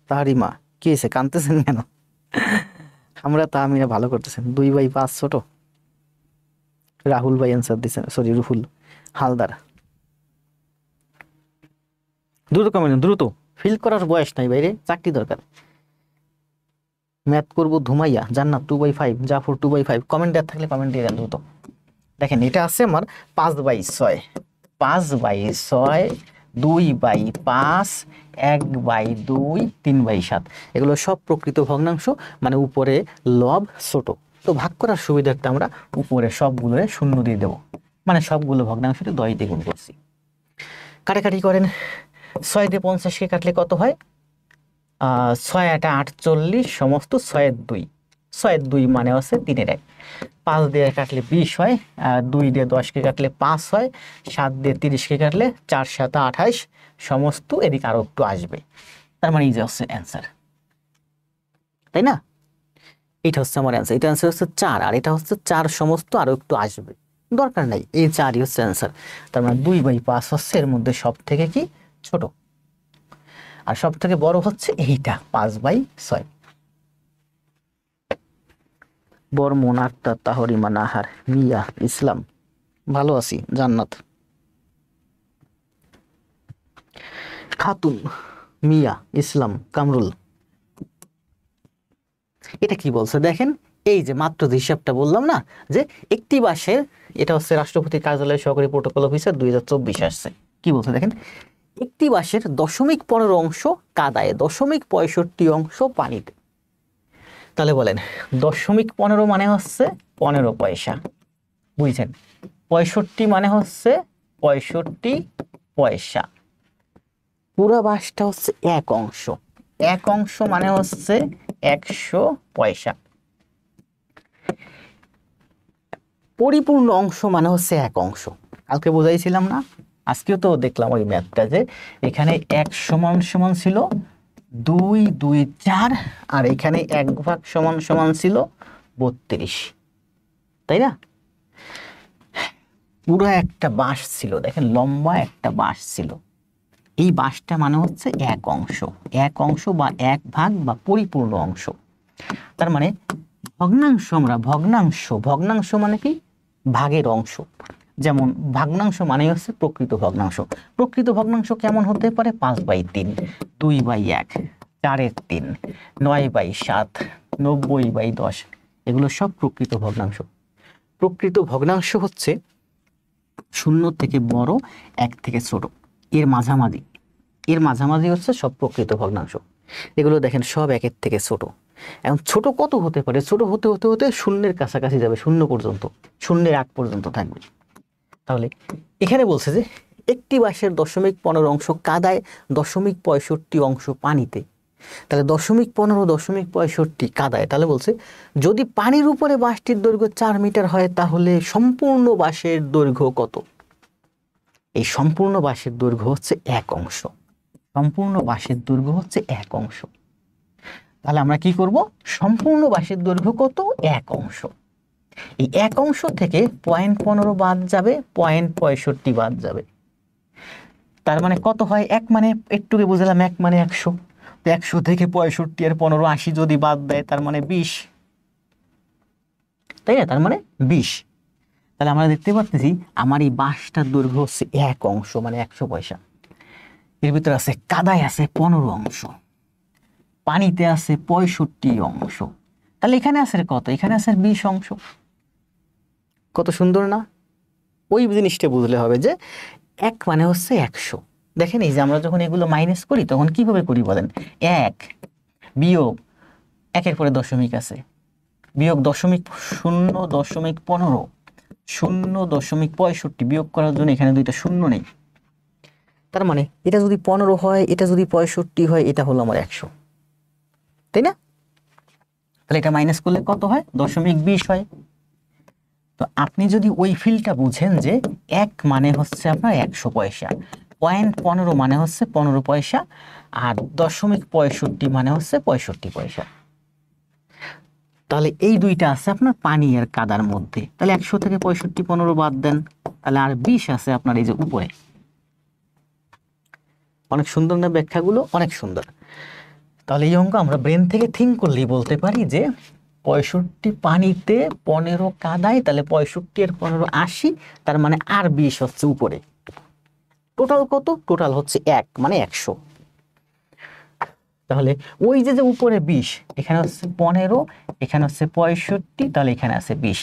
তাহারিমা, কি হয়েছে, কাঁদতেছেন কেন? আমরা তাহমিনা ভালো করতেছেন, 2/5 ছোট। রাহুল ভাই অ্যান্সার দিচ্ছেন, সরি রুহুল হালদার, দ্রুত কমেন্ট, দ্রুত, ফিল করার বয়স নাই বাইরে, চাকরি দরকার। ম্যাথ করবো ধুমাইয়া, জান্নাত 2/5, জাফর 2/5, কমেন্ট দেওয়ার থাকলে কমেন্ট দিয়ে দেন দ্রুত। দেখেন এটা আছে আমার 5/6, 5/6, 2/5, 1/2, 3/7, এগুলো সব প্রকৃত ভগ্নাংশ, মানে উপরে লব ছোট। তো ভাগ করার সুবিধার্থে আমরা উপরে সবগুলো শূন্য দিয়ে দেবো, মানে সবগুলো ভগ্নাংশটি 10 দিয়ে গুণ করছি। কাটাকাটি করেন, 6 দিয়ে 50কে কাটলে কত হয়? 6 × 8 = 48, সমস্ত 6/2, 6/2 মানে হচ্ছে 3/1। 5 দিয়ে কাটলে 20 হয়, 2 দিয়ে 10কে কাটলে 5 হয়, 7 দিয়ে 30কে কাটলে 4 × 7 = 28, সমস্ত এদিকে আরো একটু আসবে, তার মানে এই যে হচ্ছে অ্যান্সার, তাই না? এটা হচ্ছে আমার অ্যান্সার, এটা অ্যান্সার হচ্ছে 4, আর এটা হচ্ছে 4 সমস্ত আরো একটু আসবে, দরকার নাই, এই 4ই হচ্ছে অ্যান্সার। তার মানে 2/5 হচ্ছে এর মধ্যে সব থেকে কি ছোট, আর সব থেকে বড় হচ্ছে এইটা 5/6। বর্মন আক্তার, তাহরিমা নাহার, মিয়া, ইসলাম, ভালো আছি, জান্নাত, খাতুন, মিয়া, ইসলাম, কামরুল। এটা কি বলছে দেখেন, এই যে মাত্র যে হিসাবটা বললাম না, যে একটি বাসের, এটা হচ্ছে রাষ্ট্রপতি কার্যালয় সহকারী প্রোটোকল অফিসার 2024 আসছে, কি বলছে দেখেন, একটি বাসের 0.15 অংশ কাদায়, 0.65 অংশ পানিতে। তাহলে বলেন 0.15 মানে হচ্ছে 15 পয়সা, বুঝছেন? 65 মানে হচ্ছে 65 পয়সা। পুরো বাসটা হচ্ছে 1 অংশ, 1 অংশ মানে হচ্ছে 100 পয়সা। পরিপূর্ণ অংশ মানে হচ্ছে 1 অংশ। কালকে বোঝাইছিলাম না, আজকেও তো দেখলাম ওই ম্যাথটা, যে এখানে 1 সমান সমান ছিল 2, 2, 4, আর এখানে 1 ভাগ সমান সমান ছিল 32, তাই না? পুরো একটা বাঁশ ছিল, দেখেন লম্বা একটা বাঁশ ছিল, এই বাঁশটা মানে হচ্ছে 1 অংশ, 1 অংশ বা 1 ভাগ বা পরিপূর্ণ অংশ। তার মানে ভগ্নাংশ, আমরা ভগ্নাংশ, ভগ্নাংশ মানে কি ভাগের অংশ, যেমন ভগ্নাংশ মানে হচ্ছে প্রকৃত ভগ্নাংশ। প্রকৃত ভগ্নাংশ কেমন হতে পারে? 5/3, 2/1, 4/3, 9/7, 90/10, এগুলো সব প্রকৃত ভগ্নাংশ। প্রকৃত ভগ্নাংশ হচ্ছে 0 থেকে বড়, 1 থেকে ছোট, এর মাঝামাঝি, এর মাঝামাঝি হচ্ছে সব প্রকৃত ভগ্নাংশ। এগুলো দেখেন সব 1 থেকে ছোট। এখন ছোট কত হতে পারে? ছোট হতে হতে হতে শূন্যের কাছাকাছি যাবে, 0 পর্যন্ত, 0-এর আগ পর্যন্ত থাকবে। তাহলে এখানে বলছে যে একটি বাঁশের 0.15 অংশ কাদায়, 0.65 অংশ পানিতে। তাহলে 0.15, 0.65 কাদায়, তাহলে বলছে যদি পানির উপরে বাঁশটির দৈর্ঘ্য 4 মিটার হয়, তাহলে সম্পূর্ণ বাঁশের দৈর্ঘ্য কত? এই সম্পূর্ণ বাঁশের দৈর্ঘ্য হচ্ছে 1 অংশ। সম্পূর্ণ বাঁশের দৈর্ঘ্য হচ্ছে 1 অংশ। তাহলে আমরা কি করব, সম্পূর্ণ বাঁশের দৈর্ঘ্য কত, 1 অংশ। এই 1 অংশ থেকে 0.15 বাদ যাবে, 0.65 বাদ যাবে। তার মানে কত হয়, 1 মানে একটুকে বুঝলাম 1 মানে 100। তো 100 থেকে 65 আর 15 80 যদি বাদ দেয় তার মানে 20, তাই না? তার মানে 20। তাহলে আমরা দেখতে পাচ্ছি আমার এই বাঁশটার দৈর্ঘ্য হচ্ছে 1 অংশ মানে 100 পয়সা। এর ভিতরে আছে কাদায় আছে 15 অংশ, পানিতে আছে 65 অংশ। তাহলে এখানে আছে কত, এখানে আছে 20 অংশ। কত সুন্দর না? ওই জিনিসটা বুঝলে হবে যে 1 মানে হচ্ছে 100। দেখেন এই যে আমরা যখন এগুলো মাইনাস করি তখন কিভাবে করি বলেন, 1 বিয়োগ 1-এর পরে দশমিক আছে, বিয়োগ দশমিক 0.15 0.65 বিয়োগ করার জন্য এখানে দুইটা শূন্য নেই। তার মানে এটা যদি 15 হয়, এটা যদি 65 হয়, এটা হলো আমার 100, তাই না? তাহলে এটা মাইনাস করলে কত হয়, 0.20 হয়। তো আপনি যদি ওই ফিলটা বুঝেন যে 1 মানে হচ্ছে আপনার 100 পয়সা, 0.15 মানে হচ্ছে 15 পয়সা, আর 0.65 মানে হচ্ছে 65 পয়সা, তাহলে এই দুইটা আছে আপনার পানি আর কাদার মধ্যে। তাহলে 100 থেকে 65 15 বাদ দেন, তাহলে আর 20 আছে আপনার এই যে উপরে। অনেক সুন্দর না ব্যাখ্যাগুলো, অনেক সুন্দর। তাহলে এই অঙ্ক আমরা ব্রেন থেকে থিঙ্ক করলেই বলতে পারি যে 65 পানিতে 15 কাদায়, তাহলে 65 আর 15 80, তার মানে আর 20 হচ্ছে উপরে। টোটাল কত, টোটাল হচ্ছে 1 মানে 100। তাহলে ওই যে উপরে 20, এখানে হচ্ছে 15, এখানে হচ্ছে 65, তাহলে এখানে আছে 20।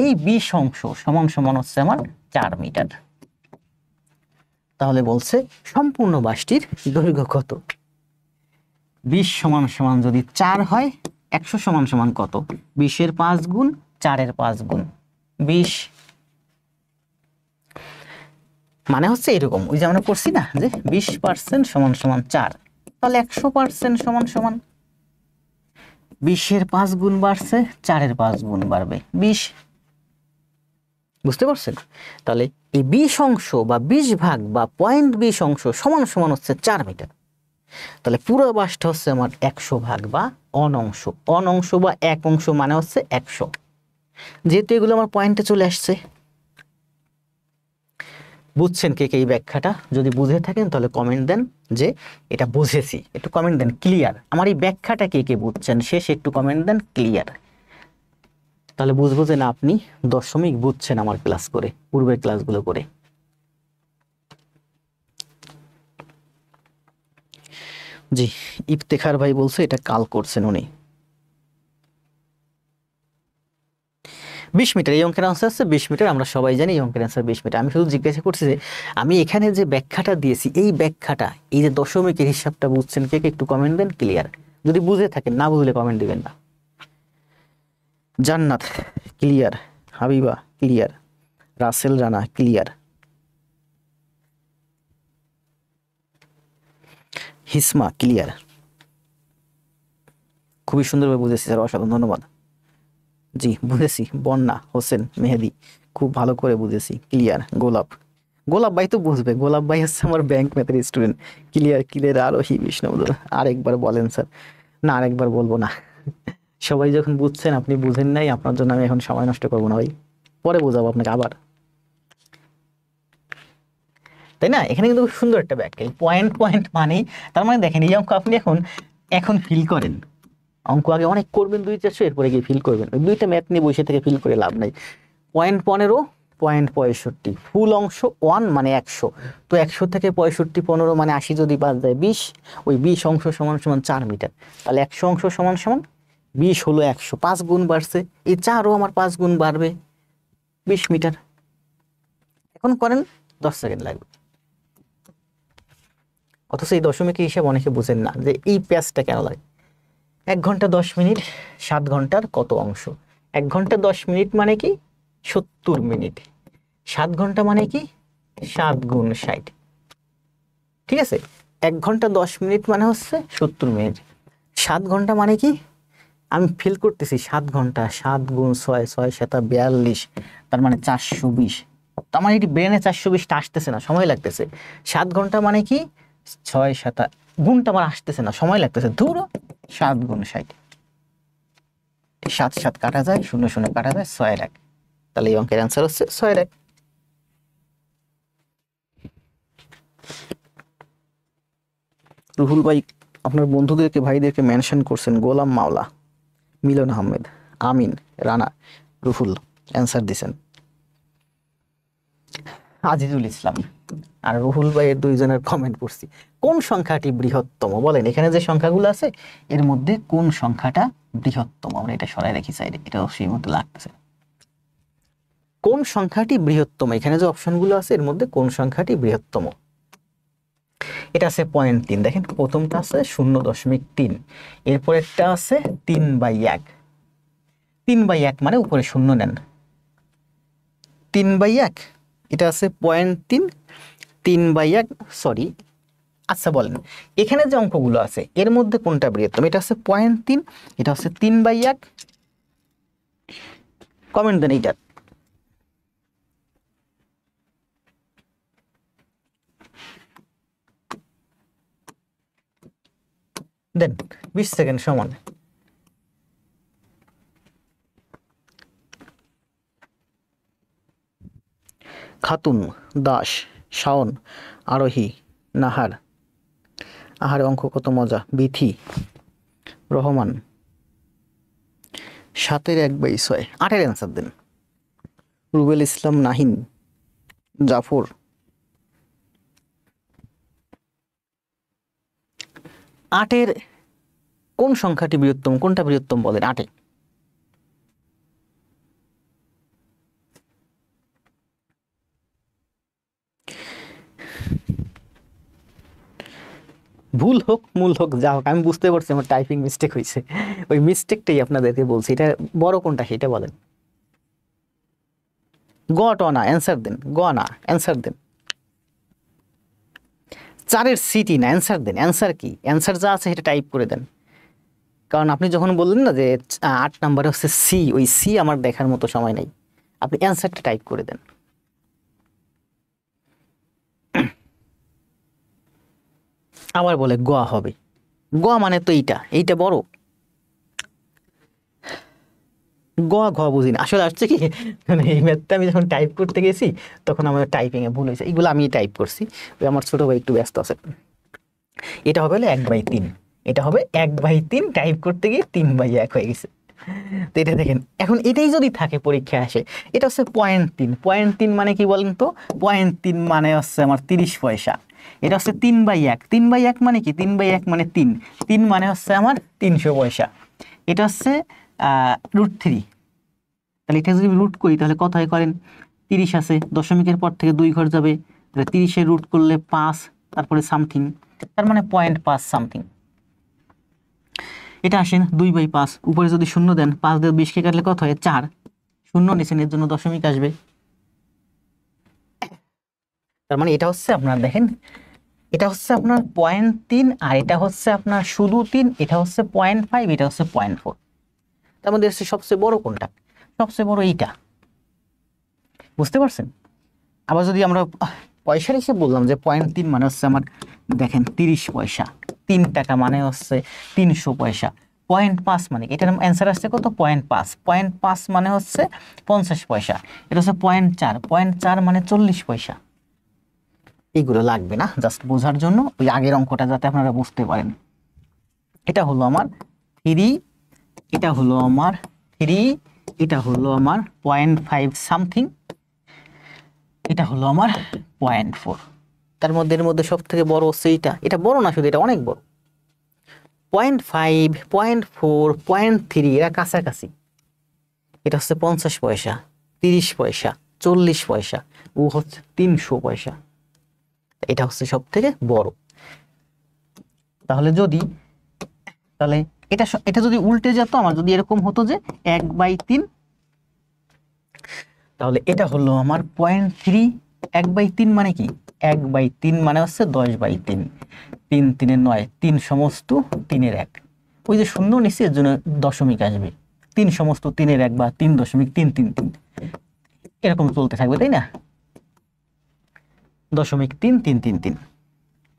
এই 20 অংশ সমান সমান হচ্ছে আমার 4 মিটার। তাহলে বলছে সম্পূর্ণ বাঁশটির দৈর্ঘ্য কত। 20 সমান সমান যদি 4 হয়, 100 সমান সমান কত, 20-এর 5 গুণ 4-এর 5 গুণ 20। মানে হচ্ছে এরকম, ওই যে আমরা পড়ছি না যে 20% সমান সমান 4, তাহলে 100% সমান সমান 20-এর 5 গুণ বাড়ছে, 4-এর 5 গুণ বাড়বে 20। বুঝতে পারছেন? তাহলে এই 20 অংশ বা 20 ভাগ বা 0.20 অংশ সমান সমান হচ্ছে 4 মিটার। তাহলে পুরো বাঁশটা হচ্ছে আমার 100 ভাগ বা অনংশ। অনংশ বা 1 অংশ মানে হচ্ছে 100। যেহেতু এগুলো আমার পয়েন্টে চলে আসছে, বুঝছেন কে কে এই ব্যাখ্যাটা? যদি বুঝে থাকেন তাহলে কমেন্ট দেন যে এটা বুঝেছি, একটু কমেন্ট দেন ক্লিয়ার। আমার এই ব্যাখ্যাটা কে কে বুঝছেন শেষ একটু কমেন্ট দেন ক্লিয়ার, তাহলে বুঝবো যে না আপনি দশমিক বুঝছেন আমার ক্লাস করে, পূর্বের ক্লাসগুলো করে। জি, ইফতেখার ভাই বলছে এটা কাল করছেন উনি। 20 মিটার এই অঙ্কের আনসার আছে 20 মিটার, আমরা সবাই জানি এই অঙ্কের আনসার 20 মিটার। আমি শুধু জিজ্ঞাসা করছি যে আমি এখানে যে ব্যাখ্যাটা দিয়েছি, এই ব্যাখ্যাটা, এই যে দশমিকের হিসাবটা বুঝছেন কে কে একটু কমেন্ট দেন ক্লিয়ার। যদি বুঝে থাকেন, না বুঝলে কমেন্ট দিবেন না। Jannat clear, Habiba clear, Rasel Rana clear, Hisma clear. খুবই সুন্দরভাবে বুঝেছি স্যার, অসাধারণ ধন্যবাদ। জি বুঝেছি। বন্যা হোসেন মেহেদি খুব ভালো করে বুঝেছি, ক্লিয়ার। গোলাপ, গোলাপ ভাই তো বুঝবে, গোলাপ ভাই হচ্ছে আমার ব্যাংক ম্যাথের স্টুডেন্ট। Clear clear. আরোহী বিষ্ণুবুদুল, আরেকবার বলেন স্যার। না আরেকবার বলবো না, সবাই যখন বুঝছেন আপনি বুঝেন নাই, আপনার জন্য আমি এখন সময় নষ্ট করবো না ভাই, পরে বোঝাবো আপনাকে আবার, তাই না? এখানে কিন্তু খুব সুন্দর একটা ব্যাখ্যা, পয়েন্ট পয়েন্ট মানে, তার মানে দেখেন এই অঙ্ক আপনি এখন এখন ফিল করেন। অঙ্ক আগে অনেক করবেন 2-400, এরপরে গিয়ে ফিল করবেন। ওই দুইটা ম্যাথ নিয়ে বসে থেকে ফিল করে লাভ নাই। 0.15, 0.65, ফুল অংশ 1 মানে 100, তো 100 থেকে 65 15 মানে 80 যদি বাদ যায় 20, ওই 20 অংশ সমান সমান 4 মিটার। তাহলে 100 অংশ সমান সমান 20 হলো 100, 5 গুণ বাড়ছে, এই 4ও আমার 5 গুণ বাড়বে 20 মিটার। এখন করেন, 10 সেকেন্ড লাগবে। অথচ এই দশমিকের হিসাব অনেকে বুঝেন না যে এই প্যাচটা কেন লাগে। 1 ঘন্টা 10 মিনিট, 7 ঘন্টার কত অংশ? 1 ঘন্টা 10 মিনিট মানে কি 70 মিনিট, 7 ঘন্টা মানে কি 7 গুণ 60, ঠিক আছে? 1 ঘন্টা 10 মিনিট মানে হচ্ছে 70 মিনিট, 7 ঘন্টা মানে কি, আমি ফিল করতেছি 7 ঘন্টা, 7 গুণ 6, 6 7 42, তার মানে 420। তার মানে এটি ব্রেনে 420টা আসতেছে না, সময় লাগতেছে। 7 ঘন্টা মানে কি 6 7 গুণটা আমার আসতেছে না, সময় লাগতেছে। ধরো 7 গুণ 60, 7 7 কাটা যায়, 0 0 কাটা যায়, 6 এর 1। তাহলে এই অঙ্কের অ্যান্সার হচ্ছে 6 এর 1। রুহুল ভাই আপনার বন্ধুদেরকে ভাইদেরকে মেনশন করছেন, গোলাম মাওলা, মিলন আহমেদ, আমিন, রানা, রুহুল অ্যান্সার দিছেন, আজিজুল ইসলাম আর রুহুল ভাইয়ের দুইজনের কমেন্ট পড়ছি। কোন সংখ্যাটি বৃহত্তম বলেন? এখানে যে সংখ্যাগুলো আছে এর মধ্যে কোন সংখ্যাটা বৃহত্তম? আমরা এটা সরাই রাখি সাইডে, এটা সেই মধ্যে লাগতেছে। কোন সংখ্যাটি বৃহত্তম, এখানে যে অপশনগুলো আছে এর মধ্যে কোন সংখ্যাটি বৃহত্তম? এটা আছে 0.3, দেখেন প্রথমটা আছে 0.3, এরপরেরটা আছে 3/1। 3/1 মানে উপরে 0 নেন, 3/1, এটা আছে 0.3, 3/1, সরি। আচ্ছা বলেন এখানে যে অঙ্কগুলো আছে এর মধ্যে কোনটা বৃহত্তম? এটা আছে 0.3, এটা হচ্ছে 3/1। কমেন্ট দেন এইটা। দেন 20 সেকেন্ড সমান। খাতুন, দাস, শাওন, আরোহী, নাহার, আহারে অঙ্ক কত মজা, বিথি, রহমান, 7 এর 1/6, 8 এর অ্যান্সার দেন। রুবেল ইসলাম, নাহিন, জাফর, 8 এর কোন সংখ্যাটি বৃহত্তম? কোনটা বৃহত্তম বলেন 8 এ? ভুল হোক মূল হোক যা হোক, আমি বুঝতে পারছি আমার টাইপিং মিস্টেক হয়েছে, ওই মিস্টেকটাই আপনাদেরকে বলছি। এটা বড় কোনটা সেটা বলেন। গ ট না, অ্যান্সার দেন। গ না, অ্যান্সার দেন। 4 এর সিটি না, অ্যান্সার দেন। অ্যান্সার কি? অ্যান্সার যা আছে সেটা টাইপ করে দেন। কারণ আপনি যখন বললেন না যে 8 নাম্বারে হচ্ছে সি, ওই সি আমার দেখার মতো সময় নেই, আপনি অ্যান্সারটা টাইপ করে দেন। আবার বলে গ হবে, গ মানে তো এইটা, এইটা বড়। গ ঘ বুঝি না আসলে, আসছে কি মানে এই ম্যাথটা আমি যখন টাইপ করতে গেছি তখন আমার টাইপিংয়ে ভুল হয়েছে, এগুলো আমি টাইপ করছি, ওই আমার ছোট ভাই একটু ব্যস্ত আছে। এটা হবে হলো 1/3, এটা হবে 1/3, টাইপ করতে গিয়ে 3/1 হয়ে গেছে। তো এটা দেখেন, এখন এটাই যদি থাকে পরীক্ষায় আসে, এটা হচ্ছে 0.3, 0.3 মানে কি বলেন তো? 0.3 মানে হচ্ছে আমার 30 পয়সা। এটা হচ্ছে 3/1, 3/1 মানে কি? 3/1 মানে 3, 3 মানে হচ্ছে আমার 300 পয়সা। এটা হচ্ছে √3। তাহলে এটা যদি রুট করি তাহলে কত হয় করেন? 30 আছে, দশমিকের পর থেকে 2 ঘর যাবে, তাহলে 30-এর রুট করলে 5, তারপরে সামথিং, তার মানে 0.5 সামথিং। এটা আসেন 2/5, উপরে যদি 0 দেন, 5 দিয়ে 20কে কাটলে কত হয়? 4, 0 নিচেন, এর জন্য দশমিক আসবে। তার মানে এটা হচ্ছে আপনার, দেখেন এটা হচ্ছে আপনার 0.3, আর এটা হচ্ছে আপনার শুধু 3, এটা হচ্ছে 0.5, এটা হচ্ছে 0.4। তার মধ্যে হচ্ছে সবচেয়ে বড় কোনটা? সবচেয়ে বড় এইটা, বুঝতে পারছেন? আবার যদি আমরা পয়সার হিসেবে বললাম যে 0.3 মানে হচ্ছে আমার, দেখেন 30 পয়সা, 3 টাকা মানে হচ্ছে 300 পয়সা। 0.5 মানে এটার অ্যান্সার আসছে কত? 0.5, 0.5 মানে হচ্ছে 50 পয়সা। এটা হচ্ছে 0.4, 0.4 মানে 40 পয়সা। এইগুলো লাগবে না, জাস্ট বোঝার জন্য, ওই আগের অঙ্কটা যাতে আপনারা বুঝতে পারেন। এটা হলো আমার 3, এটা হলো আমার 3, এটা হলো আমার 0.5 সামথিং, এটা হলো আমার 0.4। তার মধ্যে এর মধ্যে সব থেকে বড় হচ্ছে এইটা, এটা বড় না শুধু, এটা অনেক বড়। 0.5, 0.4, 0.3 এরা কাছাকাছি। এটা হচ্ছে 50 পয়সা, 30 পয়সা, 40 পয়সা, ও হচ্ছে 300 পয়সা। এটা হচ্ছে সব থেকে বড়। তাহলে এটা যদি উল্টে যেত, আমার যদি এরকম হতো যে 1/3, তাহলে এটা হলো আমার 0.3, 1/3 মানে কি? 1/3 মানে হচ্ছে 10/3, 3 3 9, 3 সমস্ত 3-এর 1, ওই যে শূন্য নিচে এর জন্য দশমিক আসবে, 3 সমস্ত 3-এর 1 বা 3.333, এরকম চলতে থাকবে, তাই না? 0.3333।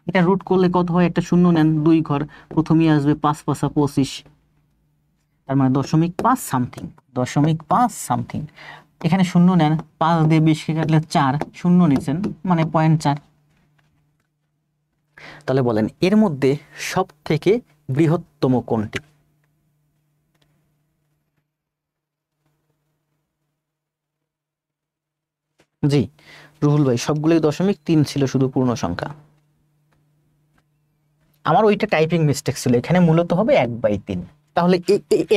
এটা রুট করলে কত হয়, একটা শূন্য নেন, 2 ঘর, প্রথমেই আসবে 5 5 25, তার মানে 0.5 সামথিং, 0.5 সামথিং। এখানে শূন্য নেন, 5 দিয়ে 20 কে কাটলে 4, শূন্য নিচ্ছেন মানে 0.4। তাহলে বলেন এর মধ্যে সব থেকে বৃহত্তম কোনটি? জি রুহুল ভাই, সবগুলোই 0.3 ছিল, শুধু পূর্ণ সংখ্যা। আমার ওইটা টাইপিং মিস্টেক ছিল, এখানে মূলত হবে 1/3। তাহলে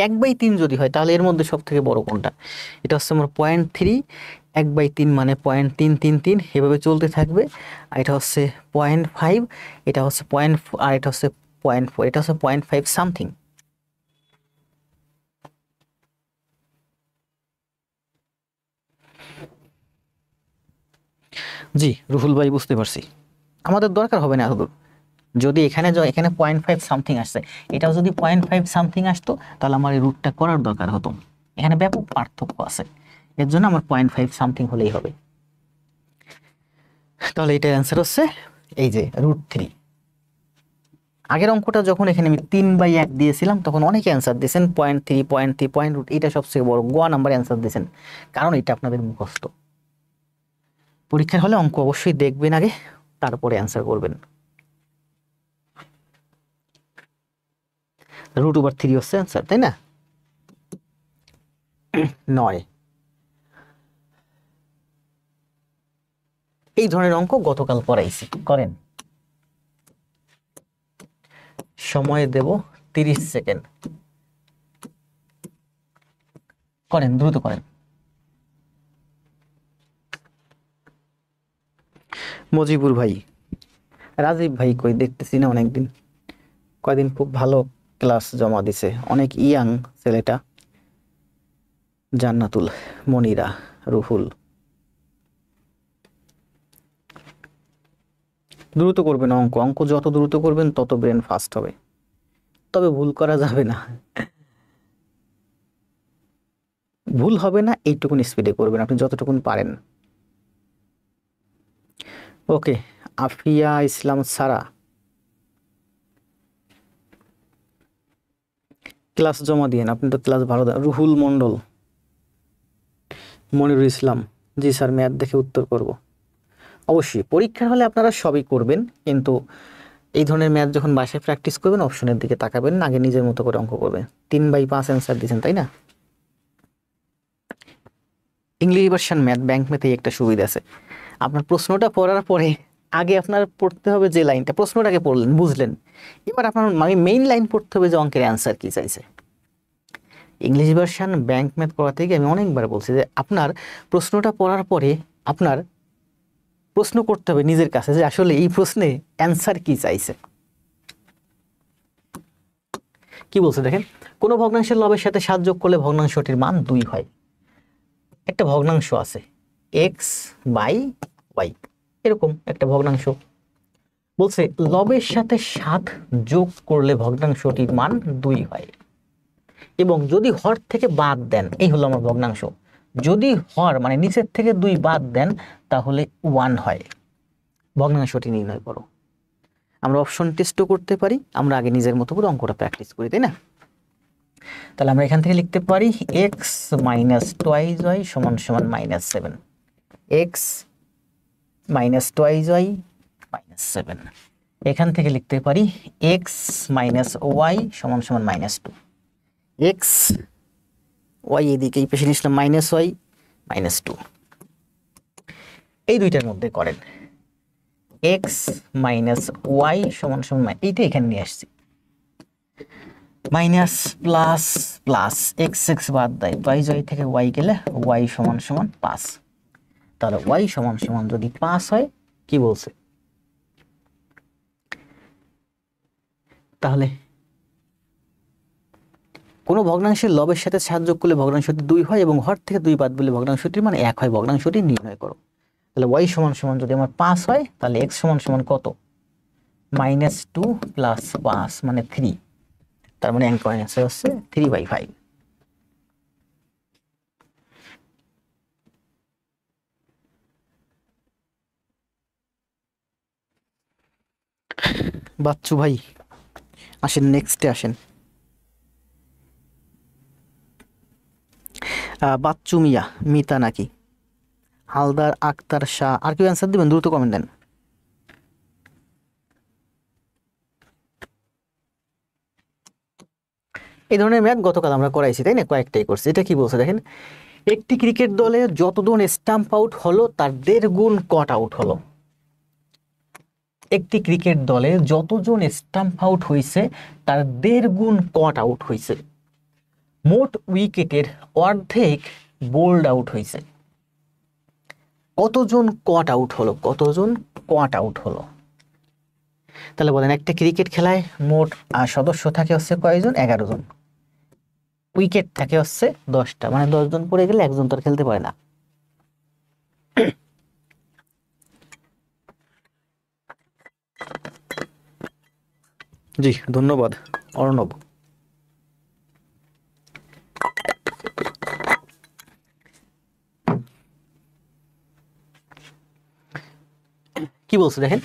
1/3 যদি হয় তাহলে এর মধ্যে সব থেকে বড় কোনটা? এটা হচ্ছে আমার 0.3, 1/3 মানে 0.333, এভাবে চলতে থাকবে। আর এটা হচ্ছে 0.5, এটা হচ্ছে আর এটা হচ্ছে 0.4, এটা হচ্ছে 0.5 সামথিং। জি রুহুল ভাই, বুঝতে পারছি। আমাদের দরকার হবে না এতদূর। যদি এখানে এখানে 0.5 সামথিং আসছে, এটাও যদি 0.5 সামথিং আসতো তাহলে আমার এই রুটটা করার দরকার হতো। এখানে ব্যাপক পার্থক্য আছে, এর জন্য আমার 0.5 সামথিং হলেই হবে। তাহলে এটার অ্যান্সার হচ্ছে এই যে √3। আগের অঙ্কটা যখন এখানে আমি 3/1 দিয়েছিলাম তখন অনেকে অ্যান্সার দিয়েছেন 0.3, 0.3, পয়েন্ট রুট, এটা সবচেয়ে বড় গোয়া নাম্বার অ্যান্সার দিয়েছেন, কারণ এটা আপনাদের মুখস্থ। পরীক্ষার হলে অঙ্ক অবশ্যই দেখবেন আগে, তারপরে অ্যান্সার করবেন। √3 হচ্ছে অ্যান্সার, তাই না? 9। এই ধরনের অঙ্ক গতকাল করাইছি, করেন। সময় দেব 30 সেকেন্ড, করেন, দ্রুত করেন। মজিবুর ভাই, রাজীব ভাই কই, দেখতেছি না অনেকদিন, কয়দিন খুব ভালো ক্লাস জমা দিছে, অনেক ইয়াং ছেলেটা। জান্নাতুল, মনিরা, রুহুল, দ্রুত করবেন অঙ্ক, অঙ্ক যত দ্রুত করবেন তত ব্রেন ফাস্ট হবে, তবে ভুল করা যাবে না। ভুল হবে না এইটুকুন স্পিডে করবেন আপনি যতটুকুন পারেন। ওকে, আফিয়া ইসলাম সারা, ক্লাস জমা দিয়েন, আপনি তো ক্লাস ভালো দেন। রুহুল মন্ডল, মনিরুল ইসলাম, জি স্যার ম্যাথ দেখে উত্তর করব। অবশ্যই পরীক্ষার হলে আপনারা সবই করবেন, কিন্তু এই ধরনের ম্যাথ যখন বাসায় প্র্যাকটিস করবেন অপশনের দিকে তাকাবেন না, আগে নিজের মতো করে অঙ্ক করবেন। 3/5 অ্যান্সার দিয়েছেন তাই না? ইংলিশ ভার্সন ম্যাথ, ব্যাংক ম্যাথে একটা সুবিধা আছে, আপনার প্রশ্নটা পড়ার পরে আগে আপনার পড়তে হবে যে লাইনটা, প্রশ্নটাকে পড়লেন বুঝলেন, এবার আপনার মেইন লাইন পড়তে হবে যে অঙ্কের অ্যান্সার কি চাইছে। ইংলিশ ভার্সন ব্যাংক ম্যাথ পড়া থেকে আমি অনেকবার বলছি যে আপনার প্রশ্নটা পড়ার পরে আপনার প্রশ্ন করতে হবে নিজের কাছে যে আসলে এই প্রশ্নে অ্যান্সার কি চাইছে। কি বলছে দেখেন, কোনো ভগ্নাংশের লবের সাথে 7 যোগ করলে ভগ্নাংশটির মান 2 হয়। একটা ভগ্নাংশ আছে x/y, এরকম একটা ভগ্নাংশ, বলছে লবের সাথে 7 যোগ করলে ভগ্নাংশটির মান 2 হয়, এবং যদি হর থেকে বাদ দেন, এই হলো আমার ভগ্নাংশ, যদি হর মানে নিচের থেকে 2 বাদ দেন তাহলে 1 হয়। ভগ্নাংশটি নির্ণয় করো। আমরা অপশন টেস্টও করতে পারি, আমরা আগে নিজের মতো করে অঙ্কটা প্র্যাকটিস করি, তাই না? তাহলে আমরা এখান থেকে লিখতে পারি x - 2y = -7, x - 2y -7। এখান থেকে লিখতে পারি x - y = -2, x y এদিকে এই পাশে নিলাম -y -2। এই দুইটার মধ্যে করেন x - y = এইটা এখানে নিয়ে আসছি, minus plus plus, x x বাদ দেয়, y থেকে y গেলে y = 5। তাহলে y = যদি 5 হয়, কি বলছে, তাহলে কোনো ভগ্নাংশের লবের সাথে 7 যোগ করলে ভগ্নাংশটি 2 হয় এবং হর থেকে 2 বাদ দিলে ভগ্নাংশটির মান 1 হয়, ভগ্নাংশটি নির্ণয় করো। তাহলে y = যদি আমার 5 হয় তাহলে x = কত, -2 + 5 মানে 3, তার মানে অ্যান্সার হচ্ছে 3/5। বাচ্চু ভাই আসেন, নেক্সটে আসেন। বাচ্চু মিয়া, মিতা নাকি, হালদার, আক্তার শাহ, আর কেউ অ্যান্সার দিবেন? দ্রুত কমেন্ট দেন। এই ধরনের ম্যাচ গতকাল আমরা করাইছি, তাই না? কয়েকটাই করছি। এটা কি বলছে দেখেন, একটি ক্রিকেট দলে যতজন স্টাম্প আউট হলো তার 1.5 গুণ কট আউট হলো। একটি ক্রিকেট দলে যতজন স্টাম্প আউট হয়েছে তার 1.5 গুণ কট আউট হয়েছে। মোট উইকেটের অর্ধেক বোল্ড আউট হয়েছে। কতজন কট আউট হলো? কতজন কট আউট হলো? তাহলে বলেন, একটা ক্রিকেট খেলায় মোট সদস্য থাকে হচ্ছে কয়জন? 11 জন। উইকেট থাকে হচ্ছে 10টা, মানে 10 জন পড়ে গেলে একজন তো আর খেলতে পারে না। জি ধন্যবাদ অর্ণব। কি বলছে দেখেন,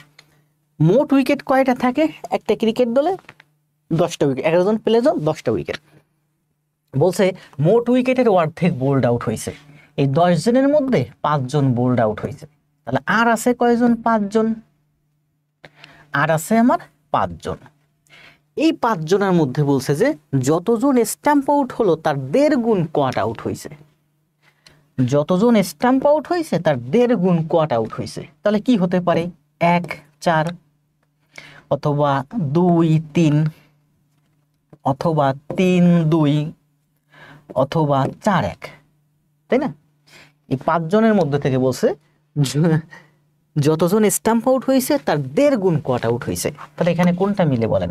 মোট উইকেট কয়টা থাকে একটা ক্রিকেট দলে? 10টা উইকেট। 11 জন প্লেয়ার, 10টা উইকেট। বলছে মোট উইকেটের অর্ধেক বোল্ড আউট হয়েছে। এই 10 জনের মধ্যে 5 জন বোল্ড আউট হয়েছে। তাহলে আর আছে কয়জন? 5 জন। আর আছে আমার 5 জন। এই 5 জনের মধ্যে বলছে যে যতজন স্টাম্প আউট হলো তার 1.5 গুণ কট আউট হয়েছে। যতজন স্টাম্প আউট হয়েছে তার 1.5 গুণ কট আউট হয়েছে। তাহলে কি হতে পারে? 1 4, অথবা 2 3, অথবা 3 2, অথবা 4 1, তাই না? এই 5 জনের মধ্যে থেকে বলছে যতজন স্টাম্প আউট হয়েছে তার 1.5 গুণ কট আউট হয়েছে। তাহলে এখানে কোনটা মিলে বলেন?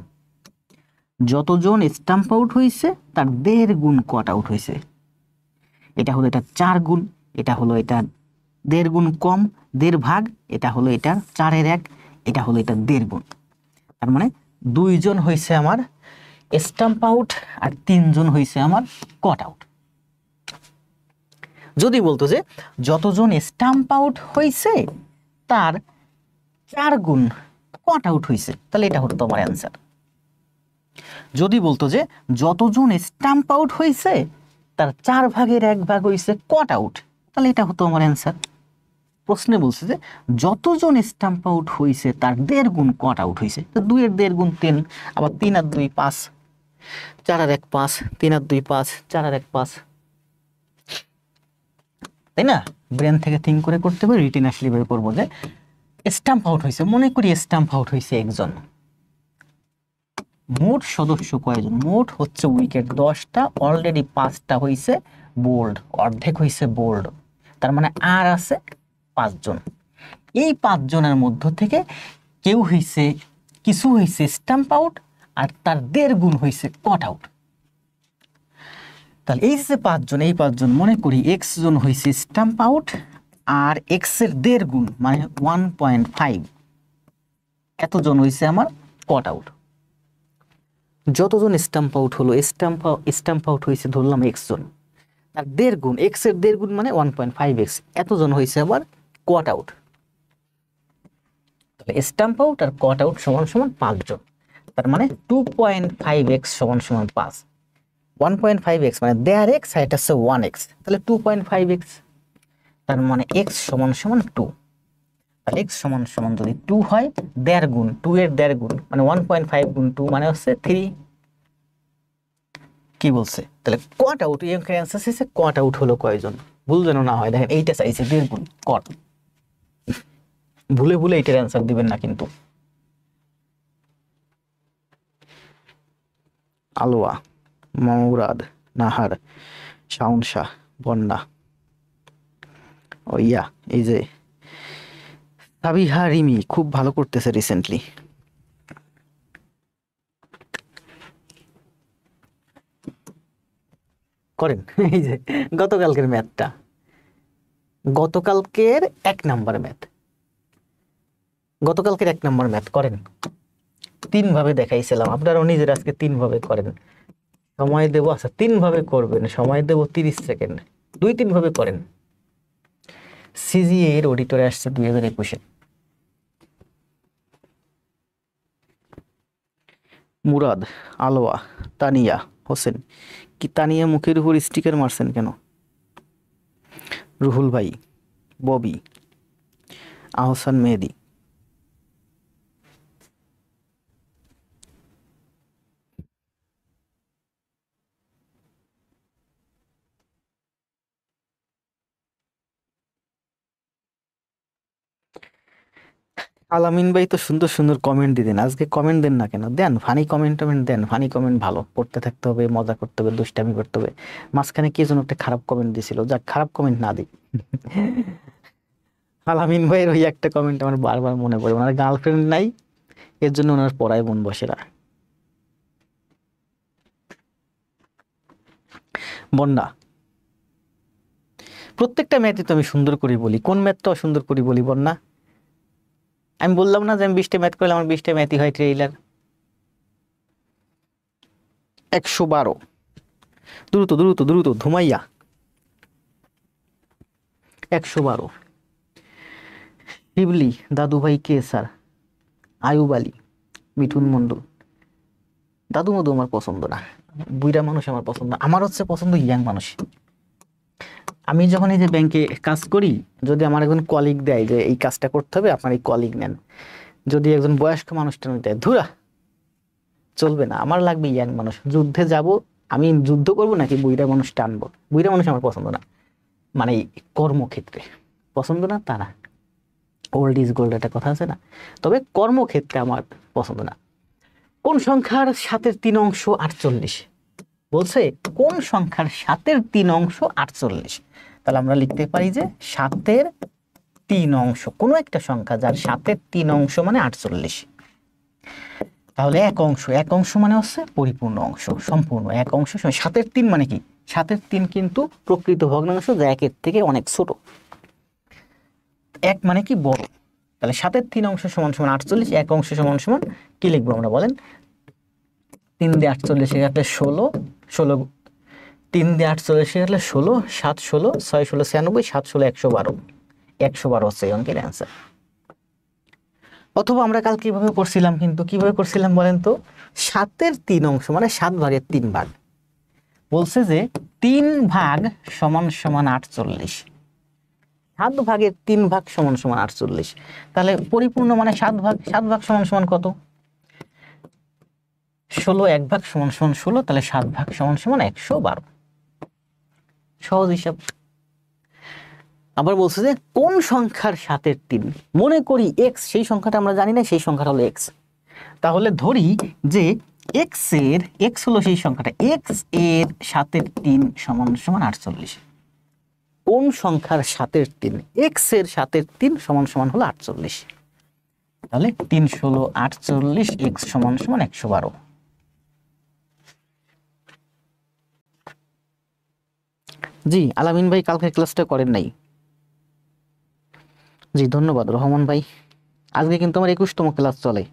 যতজন স্টাম্প আউট হয়েছে তার 1.5 গুণ কট আউট হয়েছে। এটা হলো এটা 4 গুণ, এটা হলো এটা 1.5 গুণ কম, 1.5 ভাগ, এটা হলো এটা 4-এর 1, এটা হলো এটা 1.5 গুণ। তার মানে 2 জন হয়েছে আমার স্টাম্প আউট আর 3 জন হয়েছে আমার কট আউট। যদি বলতো যে যতজন স্টাম্প আউট হয়েছে তার 4 গুণ কট আউট হয়েছে, তাহলে এটা হতো তোমার অ্যান্সার। যদি বলতো যে যতজন স্টাম্প আউট হয়েছে তার 4 ভাগের 1 ভাগ হয়েছে কট আউট, তাহলে এটা হতো আমার অ্যান্সার। প্রশ্নে বলছে যে যতজন স্টাম্প আউট হয়েছে তার 1.5 গুণ কট আউট হয়েছে। তো 2 এর 1.5 গুণ 3, আবার 3 আর 2 5, 4 আর 1 5, 3 আর 2 5, 4 আর 1 5, তাই না? ব্রেন থেকে থিঙ্ক করে করতে হবে, রিটেন আসলে বের করবো যে স্টাম্প আউট হয়েছে, মনে করি স্টাম্প আউট হয়েছে একজন। মোট সদস্য কয়জন? মোট হচ্ছে উইকেট 10টা, অলরেডি 5টা হয়েছে বোল্ড, অর্ধেক হয়েছে বোল্ড। তার মানে আর আছে 5 জন। এই 5 জনের মধ্য থেকে কেউ হয়েছে, কিছু হয়েছে স্টাম্প আউট আর তার 1.5 গুণ হয়েছে কট আউট। তাহলে এই যে 5 জন, এই 5 জন মনে করি এক্স জন হয়েছে স্টাম্প আউট আর এক্স এর 1.5 গুণ মানে 1.5 এতজন হয়েছে আমার কট আউট। যতজন স্টাম্প আউট হলো, স্টাম্প আউট হয়েছে ধরলাম এক্স জন, তার 1.5 গুণ, এক্স এর 1.5 গুণ মানে 1.5x, এতজন হয়েছে আবার কট আউট। তাহলে স্টাম্প আউট আর কট আউট সমান সমান 5 জন। তার মানে 2.5x সমান সমান 5। 1.5x মানে দেয়ার এক্স, আর এটা হচ্ছে 1x, তাহলে 2.5x। তার মানে x সমান সমান 2। তাহলে x সমান সমান যদি 2 হয়, 1.5 গুণ 2 এর 1.5 গুণ মানে 1.5 গুণ 2 মানে হচ্ছে 3। কি বলছে? তাহলে কট আউট, এই অঙ্কের অ্যান্সার হচ্ছে কট আউট হলো কয়জন? ভুল যেন না হয়। দেখেন এইটা চাইছে 1.5 গুণ কট, ভুলে ভুলে এইটার অ্যান্সার দিবেন না কিন্তু। আলোয়া, মৌরাদ, নাহার, শাওন শাহ, বন্যা, ও ইয়া, এই যে সাবিহা রিমি খুব ভালো করতেছে রিসেন্টলি। করেন এই যে গতকালকের ম্যাথটা, গতকালকের 1 নাম্বার ম্যাথ, গতকালকের 1 নাম্বার ম্যাথ করেন। 3 ভাবে দেখাইছিলাম, আপনারাও নিজের আজকে 3 ভাবে করেন। সময় দেবো, আচ্ছা 3 ভাবে করবেন, সময় দেবো 30 সেকেন্ড, 2-3 ভাবে করেন। সিজিএ এর অডিটরে আসছে 2021-এ। মুরাদ, আলোয়া, তানিয়া হোসেন। কি তানিয়া মুখের উপর স্টিকার মারছেন কেন? রুহুল ভাই, ববি, আহসান মেহেদি। আলামিন ভাই তো সুন্দর সুন্দর কমেন্ট দিতেন, আজকে কমেন্ট দেন না কেন? দেন ফানি কমেন্ট টমেন্ট দেন, ফানি কমেন্ট ভালো, পড়তে থাকতে হবে, মজা করতে হবে, দুষ্টামি করতে হবে। মাঝখানে কে যেন একটা খারাপ কমেন্ট দিছিল, যাক খারাপ কমেন্ট না দিই। আলামিন ভাইয়ের ওই একটা কমেন্ট আমার বারবার মনে পড়ে, ওনার গার্লফ্রেন্ড নাই, এর জন্য ওনার পড়ায় মন বসে না। বন্যা, প্রত্যেকটা ম্যাথই তো আমি সুন্দর করে বলি, কোন ম্যাথটা সুন্দর করে বলি বন্যা? আমি বললাম না যে আমি 20টা ম্যাথ করলে আমার 20টা ম্যাথই হয় ট্রেইলার। 112, দ্রুত দ্রুত দ্রুত ধুমাইয়া। 112, শিবলি, দাদুভাই কে স্যার, আয়ুব আলী, মিঠুন মন্ডল। দাদু মধু আমার পছন্দ না, বুইড়া মানুষ আমার পছন্দ না। আমার হচ্ছে পছন্দ ইয়াং মানুষ। আমি যখন এই যে ব্যাংকে কাজ করি, যদি আমার একজন কলিগ দেয় যে এই কাজটা করতে হবে, আপনার এই কলিগ নেন, যদি একজন বয়স্ক মানুষটা দেয়, ধুরা চলবে না, আমার লাগবে ইয়াং মানুষ। যুদ্ধে যাব, আমি যুদ্ধ করব নাকি বুইড়া মানুষ টানবো? বুইড়া মানুষ আমার পছন্দ না, মানে কর্মক্ষেত্রে পছন্দ না তা না, ওল্ড ইজ গোল্ড একটা কথা আছে না, তবে কর্মক্ষেত্রে আমার পছন্দ না। কোন সংখ্যার 7-এর 3 অংশ 48? বলছে কোন সংখ্যার 7-এর 3 অংশ 48? তাহলে আমরা লিখতে পারি যে 7-এর 3 অংশ, কোনো একটা সংখ্যা যার 7-এর 3 অংশ মানে 48। তাহলে এক অংশ মানে হচ্ছে পরিপূর্ণ অংশ, সম্পূর্ণ এক অংশ। 7-এর 3 মানে কি? 7-এর 3 কিন্তু প্রকৃত ভগ্নাংশ, যা 1-এর থেকে অনেক ছোট। এক মানে কি? বড়। তাহলে 7-এর 3 অংশ সমান সমান 48, এক অংশ সমান সমান কি লিখবো আমরা বলেন? 3 দিয়ে 48 কাটলে 16, 3 দিয়ে 48 কাটলে 16, 7 16, 6 16 96, 7 16 112। 112 হচ্ছে এই অঙ্কের অ্যান্সার। অথবা আমরা কাল কিভাবে করছিলাম, কিন্তু কিভাবে করছিলাম বলেন তো? 7-এর 3 অংশ মানে 7 ভাগের 3 ভাগ। বলছে যে 3 ভাগ সমান সমান 48, 7 ভাগের 3 ভাগ সমান সমান 48। তাহলে পরিপূর্ণ মানে 7 ভাগ, 7 ভাগ সমান সমান কত? 16, 1 ভাগ সমান সমান 16, তাহলে 7 ভাগ সমান সমান 112। সহজ হিসাব। আবার বলছে যে কোন সংখ্যার 7-এর 3? মনে করি এক্স, সেই সংখ্যাটা আমরা জানি না, সেই সংখ্যাটা হলো এক্স। তাহলে ধরি যে এক্স হলো সেই সংখ্যাটা, এক্স এর 7-এর 3 সমান সমান 48। কোন সংখ্যার 7-এর 3? এক্স এর 7-এর 3 সমান সমান হলো 48। তাহলে 3 16 48, এক্স সমান সমান 112। জি আলামিন ভাই কালকে ক্লাসটা করেন নাই। জি ধন্যবাদ রহমান ভাই। আজকে কিন্তু আমার 21তম ক্লাস চলে।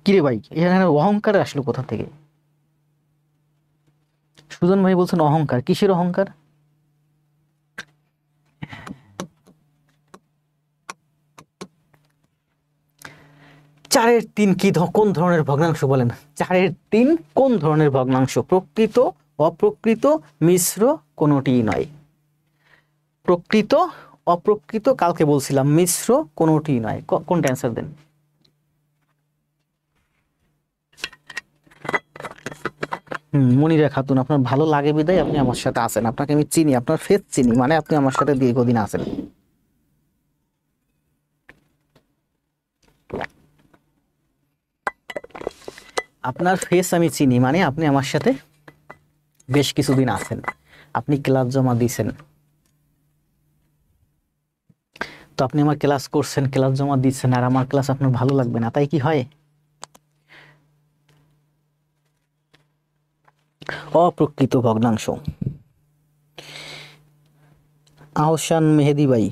কিরে ভাই, এখানে অহংকার আসলো কোথা থেকে? সুজন ভাই বলছেন অহংকার, কিসের অহংকার? চারের 3 কি কোন ধরনের ভগ্নাংশ বলেন? 4-এর 3 কোন ধরনের ভগ্নাংশ? প্রকৃত, অপ্রকৃত, মিশ্র, কোনোটিই নয়। প্রকৃত, অপ্রকৃত কালকে বলছিলাম, মিশ্র কোনোটিই নয়। কোনটা অ্যান্সার দেন? মনিরা খাতুন, আপনার ভালো লাগে বিদায় আপনি আমার সাথে আছেন, আপনাকে আমি চিনি, আপনার ফেস চিনি, মানে আপনি আমার সাথে দীর্ঘদিন আছেন। আপনার ফেস আমি চিনি, মানে আপনি আমার সাথে বেশ কিছুদিন আছেন, আপনি ক্লাস জমা দিয়েছেন, তো আপনি আমার ক্লাস করছেন, ক্লাস জমা দিচ্ছেন, আর আমার ক্লাস আপনার ভালো লাগবে না, তাই কি হয়? অপ্রকৃত ভগ্নাংশ। আহসান মেহেদি ভাই,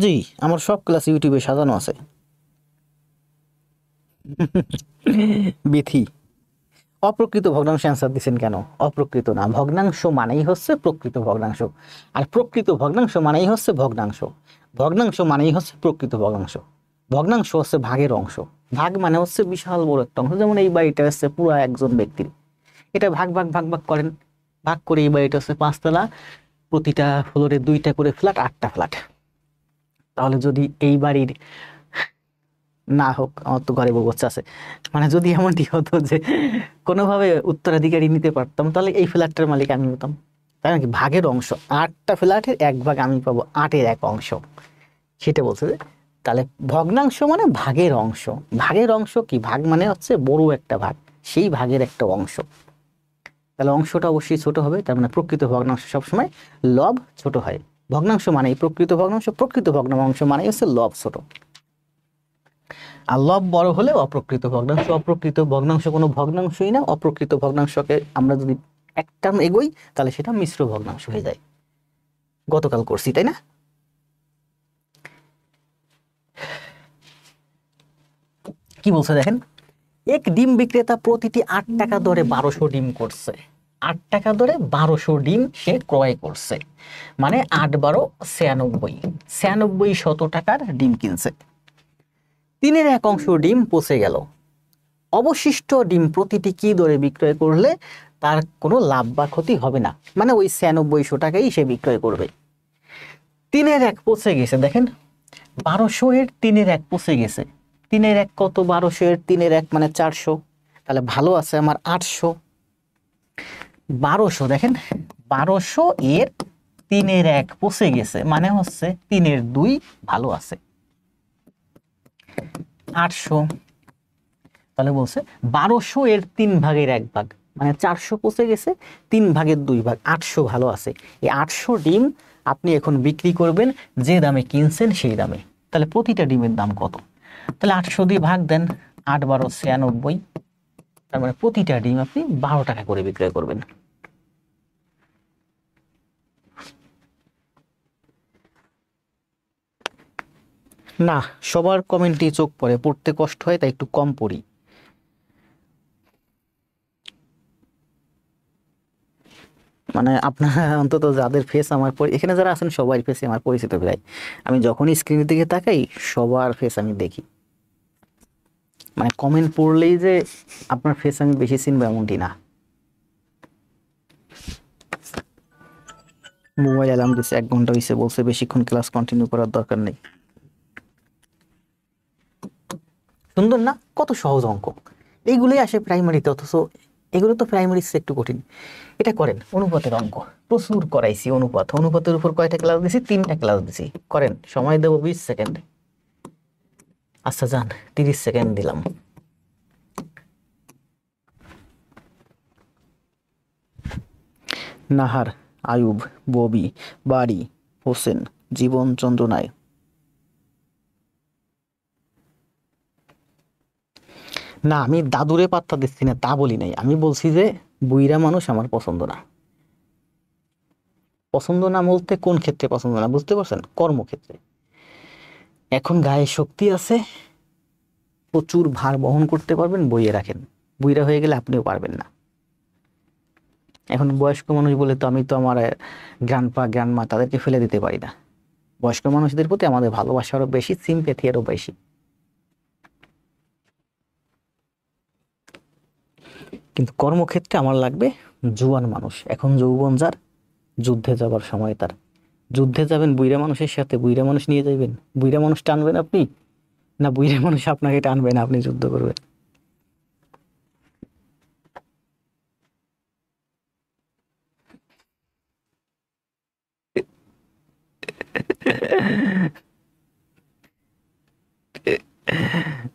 জি আমার সব ক্লাস ইউটিউবে সাজানো আছে। বিথি, অপ্রকৃত ভগ্নাংশ অ্যান্সার দিচ্ছেন কেন? অপ্রকৃত না, ভগ্নাংশ মানেই হচ্ছে প্রকৃত ভগ্নাংশ, আর প্রকৃত ভগ্নাংশ মানেই হচ্ছে ভগ্নাংশ। ভগ্নাংশ মানেই হচ্ছে প্রকৃত ভগ্নাংশ। ভগ্নাংশ হচ্ছে ভাগের অংশ। ভাগ মানে হচ্ছে বিশাল বড় একটা অংশ। যেমন এই বাড়িটা হচ্ছে পুরো একজন ব্যক্তির, এটা ভাগ ভাগ ভাগ ভাগ করেন, ভাগ করে এই বাড়িটা হচ্ছে 5 তলা, প্রতিটা ফ্লোরে 2টা করে ফ্ল্যাট, 8টা ফ্ল্যাট। তাহলে যদি এই বাড়ির না হোক, আমার তো ঘরে বউ বাচ্চা আছে, মানে যদি এমনটি হতো যে কোনোভাবে উত্তরাধিকারী নিতে পারতাম, তাহলে এই ফ্ল্যাটটার মালিক আমি হতাম। তাই নাকি? ভাগের অংশ, 8টা ফ্ল্যাটের 1 ভাগ আমি পাবো, 8-এর 1 অংশ, সেটা বলছে যে। তাহলে ভগ্নাংশ মানে ভাগের অংশ। ভাগের অংশ কি? ভাগ মানে হচ্ছে বড় একটা ভাগ, সেই ভাগের একটা অংশ। তাহলে অংশটা অবশ্যই ছোট হবে, তার মানে প্রকৃত ভগ্নাংশ সবসময় লব ছোট হয়। ভগ্নাংশ মানে প্রকৃত ভগ্নাংশ, প্রকৃত ভগ্নাংশ মানে হচ্ছে লব ছোট, আর লব বড় হলে অপ্রকৃত ভগ্নাংশ। অপ্রকৃত ভগ্নাংশ কোনো ভগ্নাংশই না। অপ্রকৃত ভগ্নাংশকে আমরা যদি এক টার্ম এগোই, তাহলে সেটা মিশ্র ভগ্নাংশ হয়ে যায়। গতকাল করছি, তাই না? কি বলছে দেখেন, এক ডিম বিক্রেতা প্রতিটি 8 টাকা দরে 1200 ডিম করছে। 8 টাকা দরে 1200 ডিম সে ক্রয় করছে, মানে 8-12 96, 96 টাকার ডিম কিনছে। 3-এর 1 অংশ ডিম পচে গেল। অবশিষ্ট ডিম প্রতিটি কি দরে বিক্রয় করলে তার কোনো লাভ বা ক্ষতি হবে না, মানে ওই 9600 টাকাই সে বিক্রয় করবে। 3-এর 1 পচে গেছে, দেখেন 1200 এর 3-এর 1 পচে গেছে। 3-এর 1 কত? 1200 এর 3-এর 1 মানে 400, তাহলে ভালো আছে আমার 800। 1200, দেখেন 1200 এর 3-এর 1 পচে গেছে, মানে হচ্ছে 3-এর 2 ভালো আছে, 800। তাহলে বলছে 1200 এর 3 ভাগের 1 ভাগ, মানে 400 পচে গেছে, 3 ভাগের 2 ভাগ, 800 ভালো আছে। এই 800 ডিম আপনি এখন বিক্রি করবেন যে দামে কিনছেন সেই দামে। তাহলে প্রতিটা ডিমের দাম কত? তাহলে 800 দিয়ে ভাগ দেন, 8-12 96, তার মানে প্রতিটা ডিম আপনি 12 টাকা করে বিক্রয় করবেন। না, সবার কমেন্টই চোখ পড়ে, পড়তে কষ্ট হয়, তাই একটু কম পড়ি। মানে আপনারা অন্তত যাদের ফেস আমার এখানে যারা আছেন সবার ফেসে আমার পরিচিত প্রায়। আমি যখনই স্ক্রিনের দিকে তাকাই সবার ফেস আমি দেখি। মানে কমেন্ট পড়লেই যে আপনার ফেস আমি বেশি চিনবো এমনটি না। মোবাইল অ্যালার্ম দিচ্ছে, 1 ঘন্টা হয়েছে, বলছে বেশিক্ষণ ক্লাস কন্টিনিউ করার দরকার নেই। সুন্দর না? কত সহজ অঙ্ক, এইগুলোই আসে প্রাইমারিতে, অথচ এগুলো তো প্রাইমারি একটু কঠিন। এটা করেন, অনুপাতের অঙ্ক প্রচুর করাইছি। অনুপাতের উপর কয়টা ক্লাস দিছি? 3টা ক্লাস দিছি। করেন, সময় দেবো 20 সেকেন্ড। আচ্ছা যান, 30 সেকেন্ড দিলাম। নাহার, আয়ুব, ববি, বাড়ি, হোসেন, জীবন চন্দ্রনায়। না, আমি দাদুরে পাত্তা দিচ্ছি না, তা বলি নাই। আমি বলছি যে বুইরা মানুষ আমার পছন্দ না। পছন্দ না বলতে কোন ক্ষেত্রে পছন্দ না বুঝতে পারছেন? কর্মক্ষেত্রে। এখন গায়ে শক্তি আছে, প্রচুর ভার বহন করতে পারবেন, বইয়ে রাখেন। বুইরা হয়ে গেলে আপনিও পারবেন না। এখন বয়স্ক মানুষ বলে তো আমি তো আমার গ্র্যান্ডপা গ্র্যান্ডমা তাদেরকে ফেলে দিতে পারি না। বয়স্ক মানুষদের প্রতি আমাদের ভালোবাসা আরো বেশি, সিম্প্যাথি আরো বেশি। কিন্তু কর্মক্ষেত্রে আমার লাগবে জুয়ান মানুষ। এখন যৌবন যার, যুদ্ধে যাবার সময় তার। যুদ্ধে যাবেন বুইরা মানুষের সাথে, বুইরা মানুষ নিয়ে যাবেন, বুইরা মানুষ টানবেন আপনি, না বুইরা মানুষ আপনাকে টানবেন, আপনি যুদ্ধ করবেন?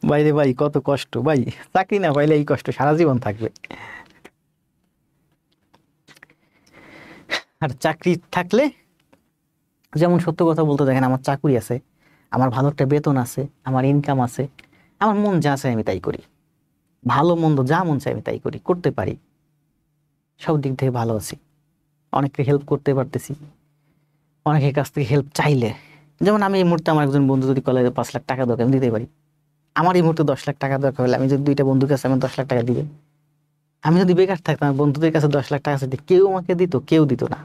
ভাই রে ভাই, কত কষ্ট ভাই, চাকরি না পাইলে এই কষ্ট সারা জীবন থাকবে। আর চাকরি থাকলে, যেমন সত্য কথা বলতে, দেখেন আমার চাকরি আছে, আমার ভালো একটা বেতন আছে, আমার ইনকাম আছে, আমার মন যা চায় আমি তাই করি, ভালো মন্দ যা মন চায় আমি তাই করি, করতে পারি, সব দিক থেকে ভালো আছি, অনেককে হেল্প করতে পারতেছি, অনেকের কাছ থেকে হেল্প চাইলে। যেমন আমি এই মুহূর্তে আমার একজন বন্ধু যদি কলেজে 5 লাখ টাকা দরকার, আমি দিতে পারি। আমার এই মুহূর্তে 10 লাখ টাকা দরকার হলে আমি যদি 2টা বন্ধুর কাছে আমি 10 লাখ টাকা দিবে। আমি যদি বেকার থাকতাম, বন্ধুদের কাছে 10 লাখ টাকা চাইতে কেউ আমাকে দিত? কেউ দিত না।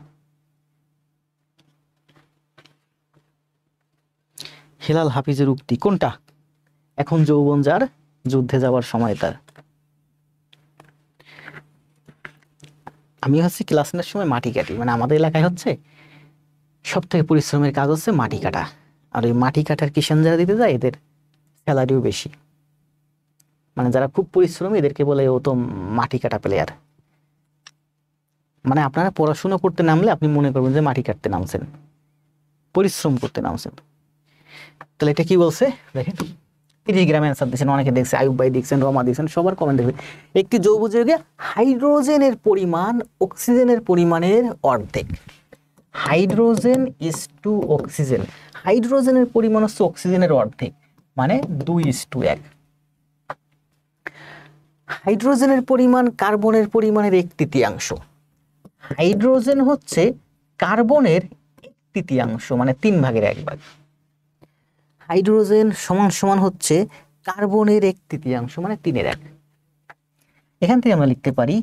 হেলাল হাফিজের উক্তি কোনটা? এখন যৌবন যার, যুদ্ধে যাওয়ার সময় তার। আমি হচ্ছে ক্লাস নেওয়ার সময় মাটি কাটি, মানে আমাদের এলাকায় হচ্ছে সব থেকে পরিশ্রমের কাজ হচ্ছে মাটি কাটা। আর ওই মাটি কাটার কিষান যারা দিতে যায় এদের স্যালারিও বেশি। মানে যারা খুব পরিশ্রমী এদেরকে বলে ও তো মাটি কাটা প্লেয়ার। মানে আপনারা পড়াশোনা করতে নামলে আপনি মনে করবেন যে মাটি কাটতে নামছেন, পরিশ্রম করতে নামছেন। তাহলে এটা কি বলছে দেখেন, টেলিগ্রামে অ্যান্সার দিয়েছেন, অনেকে দেখছে, আয়ুব ভাই দেখছেন, রমা দিয়েছেন, সবার কমেন্ট দেখবেন। একটি যৌগ যৌগে হাইড্রোজেনের পরিমাণ অক্সিজেনের পরিমাণের অর্ধেক। হাইড্রোজেন ইজ টু অক্সিজেন, হাইড্রোজেনের পরিমাণ হচ্ছে অক্সিজেনের অর্ধেক, মানে 2:1। হাইড্রোজেনের পরিমাণ কার্বনের পরিমাণের 1/3। হাইড্রোজেন হচ্ছে কার্বনের 1/3, মানে 3/1 হাইড্রোজেন সমান সমান হচ্ছে কার্বনের 1/3, মানে 3/1। এখান থেকে আমরা লিখতে পারি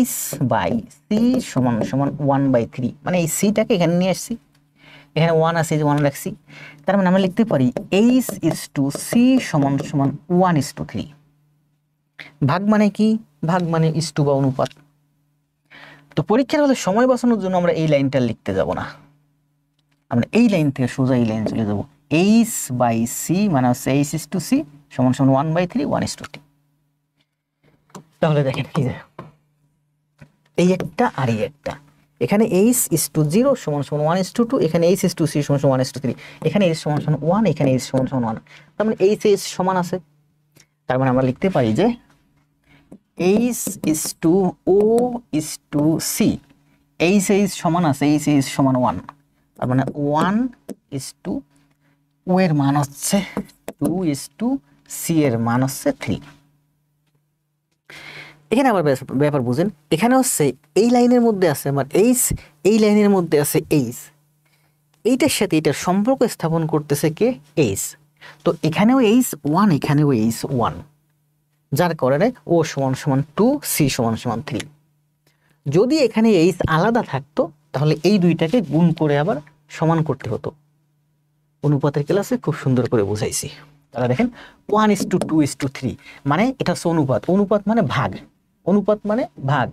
H/C সমান সমান 1/3, মানে এই সিটাকে এখানে নিয়ে আসছি, এখানে 1 আছে, যে 1 রাখছি। তার মানে আমরা লিখতে পারি H/C সমান সমান 1:3। ভাগ মানে কি? ভাগ মানে ইস্টু বা অনুপাত। তো পরীক্ষার হলে সময় বাঁচানোর জন্য আমরা এই লাইনটা লিখতে যাব না, আমরা এই লাইন থেকে সোজা এই লাইন চলে যাব। H/C মানে হচ্ছে H/C সমান সমান 1/3 1:3। তাহলে দেখেন এই একটা আর এই একটা, এখানে H/0 সমান সমান 1:2, এখানে H/C সমান সমান 1:3, এখানে H সমান সমান 1, এখানে H সমান সমান 1। তার মানে H সমান আছে। তার মানে আমরা লিখতে পারি যে H/O/C, H সমান আছে, H সমান 1। তার মানে 1:O এর মান হচ্ছে 2:C এর মান হচ্ছে 3। এখানে আবার ব্যাপার বুঝেন, এখানে হচ্ছে এই লাইনের মধ্যে আছে আমার H, এই লাইনের মধ্যে আছে H, এইটার সাথে এটার সম্পর্ক স্থাপন করতেছে কে? H। তো এখানেও H1, এখানেও H1, যার কারণে O সমান সমান 2, C সমান সমান 3। যদি এখানে H আলাদা থাকতো তাহলে এই দুইটাকে গুণ করে আবার সমান করতে হতো। অনুপাতের ক্লাসে খুব সুন্দর করে বুঝাইছি। তাহলে দেখেন 1:2:3, মানে এটা হচ্ছে অনুপাত। অনুপাত মানে ভাগ, অনুপাত মানে ভাগ।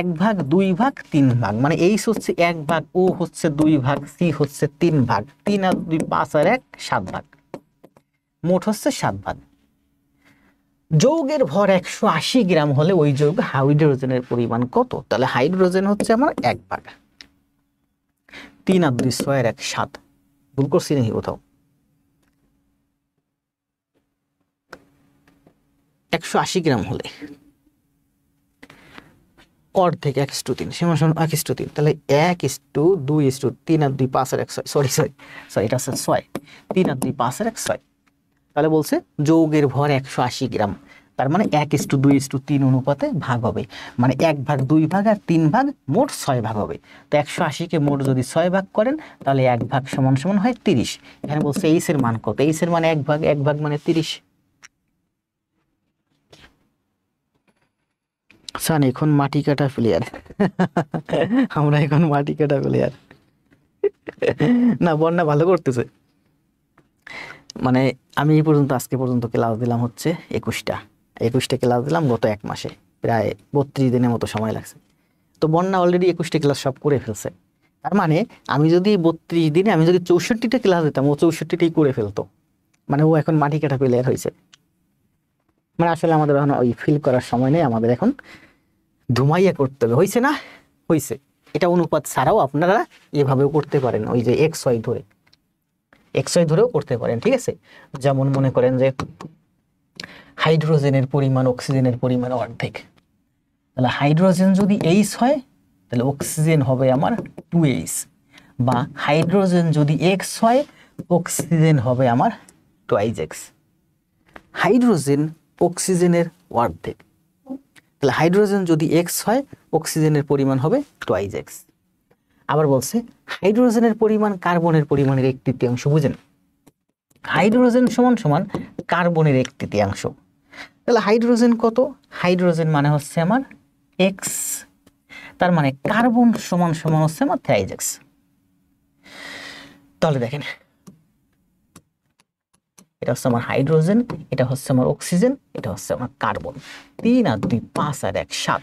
1 ভাগ, 2 ভাগ, 3 ভাগ, মানে H হচ্ছে 1 ভাগ, O হচ্ছে 2 ভাগ, C হচ্ছে 3 ভাগ, 3 আর 2 5 আর 1 7 ভাগ, মোট হচ্ছে 7 ভাগ। যৌগের ভর 180 গ্রাম হলে ওই যৌগ হাইড্রোজেনের পরিমাণ কত? তাহলে হাইড্রোজেন হচ্ছে আমার 1 ভাগ, 3 আর 2 6 আর 1 7। ভুল করছি নাকি কোথাও? 180 গ্রাম হলে অর্ধেক 1:3 সমান সমান 1:3। তাহলে 1:2:3 আর 2 5 আর 1 6, সরি এটা হচ্ছে 6, 3 আর 2 5 আর 1 6। তাহলে বলছে যৌগের ভর 180 গ্রাম, তার মানে 1:2:3 অনুপাতে ভাগ হবে, মানে 1 ভাগ, 2 ভাগ আর 3 ভাগ, মোট 6 ভাগ হবে। তো 180-কে মোট যদি 6 ভাগ করেন তাহলে 1 ভাগ সমান সমান হয় 30। এখানে বলছে H এর মান কত? H এর মান 1 ভাগ, 1 ভাগ মানে 30। সান এখন মাটি কাটা প্লেয়ার, আমরা এখন মাটি কাটা প্লেয়ার। না, বন্যা ভালো করতেছে। মানে আমি এই পর্যন্ত, আজকে পর্যন্ত ক্লাস দিলাম হচ্ছে 21টা ক্লাস দিলাম গত 1 মাসে, প্রায় 32 দিনের মতো সময় লাগছে। তো বন্যা অলরেডি 21টা ক্লাস সব করে ফেলছে। তার মানে আমি যদি 32 দিনে আমি যদি 64টা ক্লাস দিতাম, ও 64টাই করে ফেলতো। মানে ও এখন মাটি কাটা প্লেয়ার হয়েছে। মানে আসলে আমাদের এখন ওই ফিল করার সময় নেই, আমাদের এখন ধুমাইয়া করতে হবে। হয়েছে না? হয়েছে। এটা অনুপাত ছাড়াও আপনারা এভাবেও করতে পারেন, ওই যে XY ধরেও করতে পারেন, ঠিক আছে? যেমন মনে করেন যে হাইড্রোজেনের পরিমাণ অক্সিজেনের পরিমাণ অর্ধেক, তাহলে হাইড্রোজেন যদি H হয় তাহলে অক্সিজেন হবে আমার 2H, বা হাইড্রোজেন যদি X হয় অক্সিজেন হবে আমার 2X। হাইড্রোজেন অক্সিজেনের অর্ধেক, তাহলে হাইড্রোজেন যদি X হয় অক্সিজেনের পরিমাণ হবে 2X। আবার বলছে হাইড্রোজেনের পরিমাণ কার্বনের পরিমাণের 1/3। বুঝেন, হাইড্রোজেন সমান সমান কার্বনের 1/3। তাহলে হাইড্রোজেন কত? হাইড্রোজেন মানে হচ্ছে আমার X, তার মানে কার্বন সমান সমান হচ্ছে আমার 3X। তাহলে দেখেন এটা হচ্ছে আমার হাইড্রোজেন, এটা হচ্ছে আমার অক্সিজেন, এটা হচ্ছে আমার কার্বন। 3 আর 2 5 আর 1 7।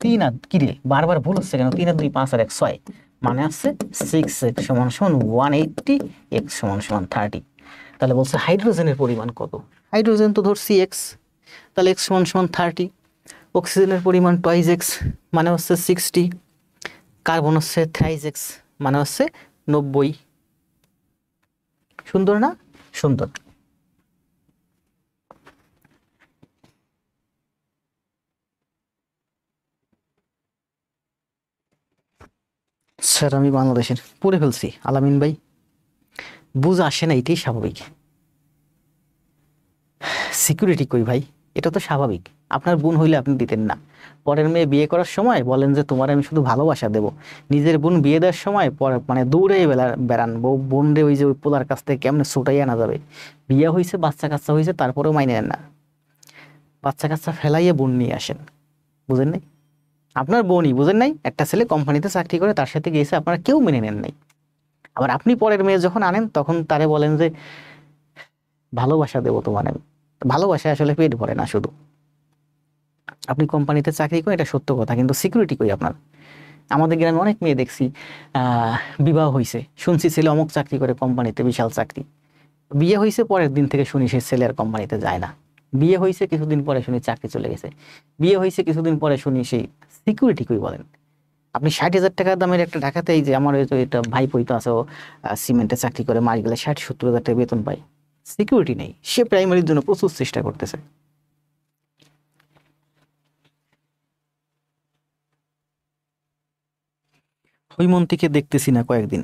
3 আর কিরে বারবার ভুল হচ্ছে কেন? 3 আর 2 5 আর 1 6, মানে আছে 6x সমান সমান 180, x সমান সমান 30। তাহলে বলছে হাইড্রোজেনের পরিমাণ কত? হাইড্রোজেন তো ধরছি x, তাহলে x সমান সমান 30। অক্সিজেনের পরিমাণ টুয়াইস x, মানে হচ্ছে 60। কার্বন হচ্ছে থ্রাইস x, মানে হচ্ছে 90। সুন্দর না? সুন্দর। স্যার আমি বাংলাদেশের পড়ে ফেলছি আলামিন ভাই, বুঝ আসে না, এটাই স্বাভাবিক। সিকিউরিটি কই ভাই? এটা তো স্বাভাবিক। আপনার বোন হইলে আপনি দিতেন না। পরের মেয়ে বিয়ে করার সময় বলেন যে তোমার আমি শুধু ভালোবাসা দেব। নিজের বোন বিয়ে দেওয়ার সময় মানে দৌড়ে বেড়ান বোন রে, ওই যে ওই পোলার কাছ থেকে কেমনে ছুটাই আনা যাবে। বিয়ে হয়েছে, বাচ্চা কাচ্চা হয়েছে, তারপরেও মাইনে নেন না। বাচ্চা কাচ্চা ফেলাইয়ে বোন নিয়ে আসেন। বুঝেন নাই? আপনার বোনই বুঝেন নাই, একটা ছেলে কোম্পানিতে চাকরি করে তার সাথে গিয়েছে, আপনারা কেউ মেনে নেন নাই। আবার আপনি পরের মেয়ে যখন আনেন তখন তারে বলেন যে ভালোবাসা দেবো তোমার আমি। ভালোবাসা আসলে পেট ভরে না শুধু। আপনি কোম্পানিতে চাকরি করেন, এটা সত্য কথা, কিন্তু সিকিউরিটি কই আপনার? আমাদের গ্রামে অনেক মেয়ে দেখছি বিবাহ হয়েছে, শুনছি ছেলে অমুক চাকরি করে কোম্পানিতে, বিশাল চাকরি। বিয়ে হয়েছে, পরের দিন থেকে শুনি সে ছেলে আর কোম্পানিতে যায় না। বিয়ে হয়েছে, কিছুদিন পরে শুনি চাকরি চলে গেছে। বিয়ে হয়েছে, কিছুদিন পরে শুনি সেই সিকিউরিটি কই বলেন? আপনি 60,000 টাকা দামের একটা ঢাকাতে, এই যে আমার এটা ভাই পৈতো আছে, ও সিমেন্টে চাকরি করে, মাস গেলে 60-70 হাজার টাকা বেতন পায়। সিকিউরিটি নেই, সে প্রাইমারির জন্য প্রচুর চেষ্টা করতেছে। হৈমন্তীকে দেখতেছি না কয়েকদিন।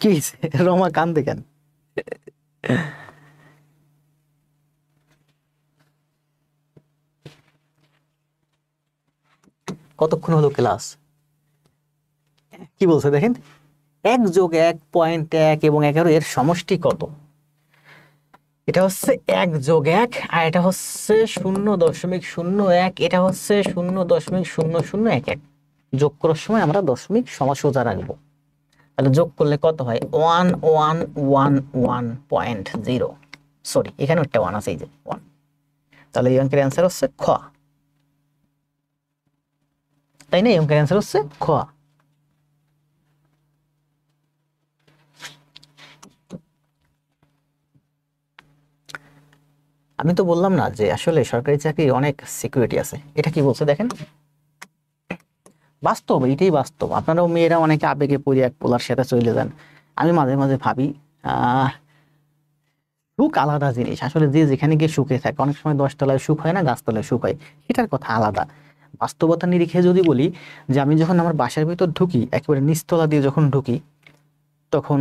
কি হয়েছে? রমা কান্দে কেন? কতক্ষণ হলো ক্লাস? কি বলছে দেখেন, 1+1.1 এবং 11 এর সমষ্টি কত? এটা হচ্ছে 1+1, আর এটা হচ্ছে 0.01, এটা হচ্ছে 0.0011। যোগ করার সময় আমরা দশমিক সোজা রাখবো। তাহলে যোগ করলে কত হয়? 1111.0। সরি, এখানে একটা 1 আছে, এই যে 1। তাহলে এই অঙ্কের অ্যান্সার হচ্ছে খ। তাই না? এই অঙ্কের অ্যান্সার হচ্ছে খ। আমি তো বললাম না যে আসলে সরকারি চাকরির অনেক সিকিউরিটি আছে। এটা কি বলছে দেখেন, বাস্তব, এটাই বাস্তব। আপনারাও মেয়েরা অনেকে আবেগে পড়ে এক পোলার সাথে চলে যান। আমি মাঝে মাঝে ভাবি, সুখ আলাদা জিনিস। আসলে যে যেখানে গিয়ে সুখে থাকে, অনেক সময় 10 তলায় সুখ হয় না, গাছতলায় সুখ হয়, সেটার কথা আলাদা। বাস্তবতা নিরিখে যদি বলি, যে আমি যখন আমার বাসার ভিতর ঢুকি, একেবারে নিচতলা দিয়ে যখন ঢুকি, তখন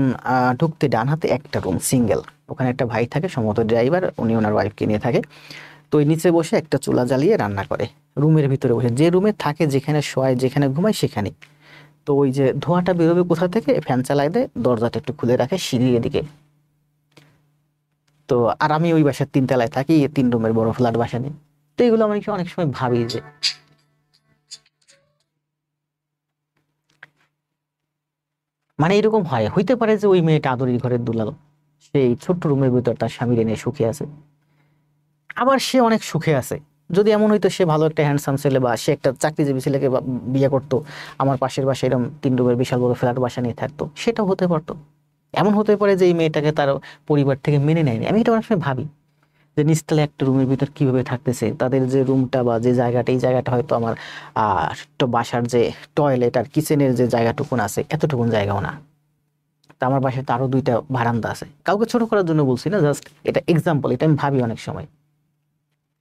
ঢুকতে ডান হাতে একটা রুম সিঙ্গেল। ওখানে একটা ভাই থাকে, সম্ভবত ড্রাইভার, উনি ওনার ওয়াইফকে নিয়ে থাকে। তো ওই নিচে বসে একটা চুলা জ্বালিয়ে রান্না করে, রুমের ভিতরে বসে, যে রুমে থাকে, যেখানে শোয়, যেখানে ঘুমায় সেখানে। তো ওই যে ধোঁয়াটা বেরোবে কোথা থেকে, ফ্যান চালায় দেয়, দরজাটা একটু খুলে রাখে সিঁড়ির এদিকে। তো আর আমি ওই বাসার 3 তলায় থাকি, 3 রুমের বড় ফ্ল্যাট বাসা নেই। তো এগুলো আমি অনেক সময় ভাবি যে মানে এরকম হইতে পারে যে ওই মেয়েটা আদরের ঘরের দুলাল, সেই ছোট্ট রুমের ভিতর তার স্বামীর এনে সুখে আছে। আবার সে অনেক সুখে আছে। যদি এমন হইতো সে ভালো একটা হ্যান্ডসাম ছেলে, বা সে একটা চাকরিজীবী ছেলেকে বিয়ে করতো, আমার পাশের বাসায় এরকম 3 রুমের বিশাল বড় ফ্ল্যাট বাসা নিয়ে থাকতো, সেটাও হতে পারতো। এমন হতে পারে যে এই মেয়েটাকে তার পরিবার থেকে মেনে নেয়নি। আমি এটা অনেক সময় ভাবি যে নিচতলা একটা রুমের ভিতর কিভাবে থাকতেছে, তাদের যে রুমটা বা যে জায়গাটা, এই জায়গাটা হয়তো আমার তো বাসার যে টয়লেট আর কিচেনের যে জায়গাটুকুন আছে, এতটুকুন জায়গাও না। তা আমার বাসায় তো আরো 2টা বারান্দা আছে। কাউকে ছোট করার জন্য বলছি না, জাস্ট এটা এক্সাম্পল। এটা আমি ভাবি অনেক সময়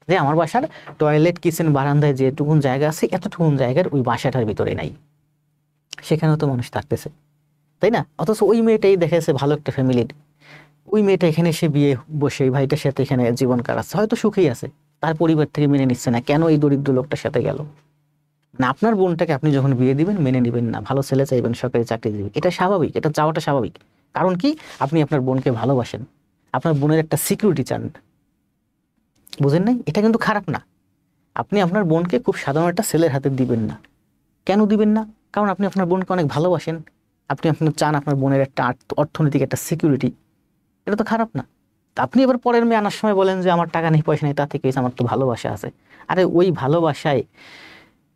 যে আমার বাসার টয়লেট, কিচেন, বারান্দায় যেটুকুন জায়গা আছে, এতটুকুন জায়গার ওই বাসাটার ভিতরে নাই, সেখানেও তো মানুষ থাকতেছে, তাই না? অথচ ওই মেয়েটাই দেখেছে ভালো একটা ফ্যামিলির, ওই মেয়েটা এখানে এসে বিয়ে বসে এই ভাইটার সাথে এখানে জীবন কাটাচ্ছে, হয়তো সুখেই আছে, তার পরিবার থেকে মেনে নিচ্ছে না, কেন এই দরিদ্র লোকটার সাথে গেল? না, আপনার বোনটাকে আপনি যখন বিয়ে দিবেন মেনে নিবেন না, ভালো ছেলে চাইবেন, সরকারি চাকরিজীবী, এটা স্বাভাবিক, এটা চাওয়াটা স্বাভাবিক। কারণ কি, আপনি আপনার বোনকে ভালোবাসেন, আপনার বোনের একটা সিকিউরিটি চান। বুঝেন নাই? এটা কিন্তু খারাপ না। আপনি আপনার বোনকে খুব সাধারণ একটা ছেলের হাতে দিবেন না। কেন দিবেন না? কারণ আপনি আপনার বোনকে অনেক ভালোবাসেন। আপনি আপনার চান আপনার বোনের একটা অর্থনৈতিক একটা সিকিউরিটি, এটা তো খারাপ না। তা আপনি এবার পরের মেয়ে আনার সময় বলেন যে আমার টাকা নেই পয়সা নেই, তা থেকে আমার তো ভালোবাসা আছে। আরে ওই ভালোবাসায়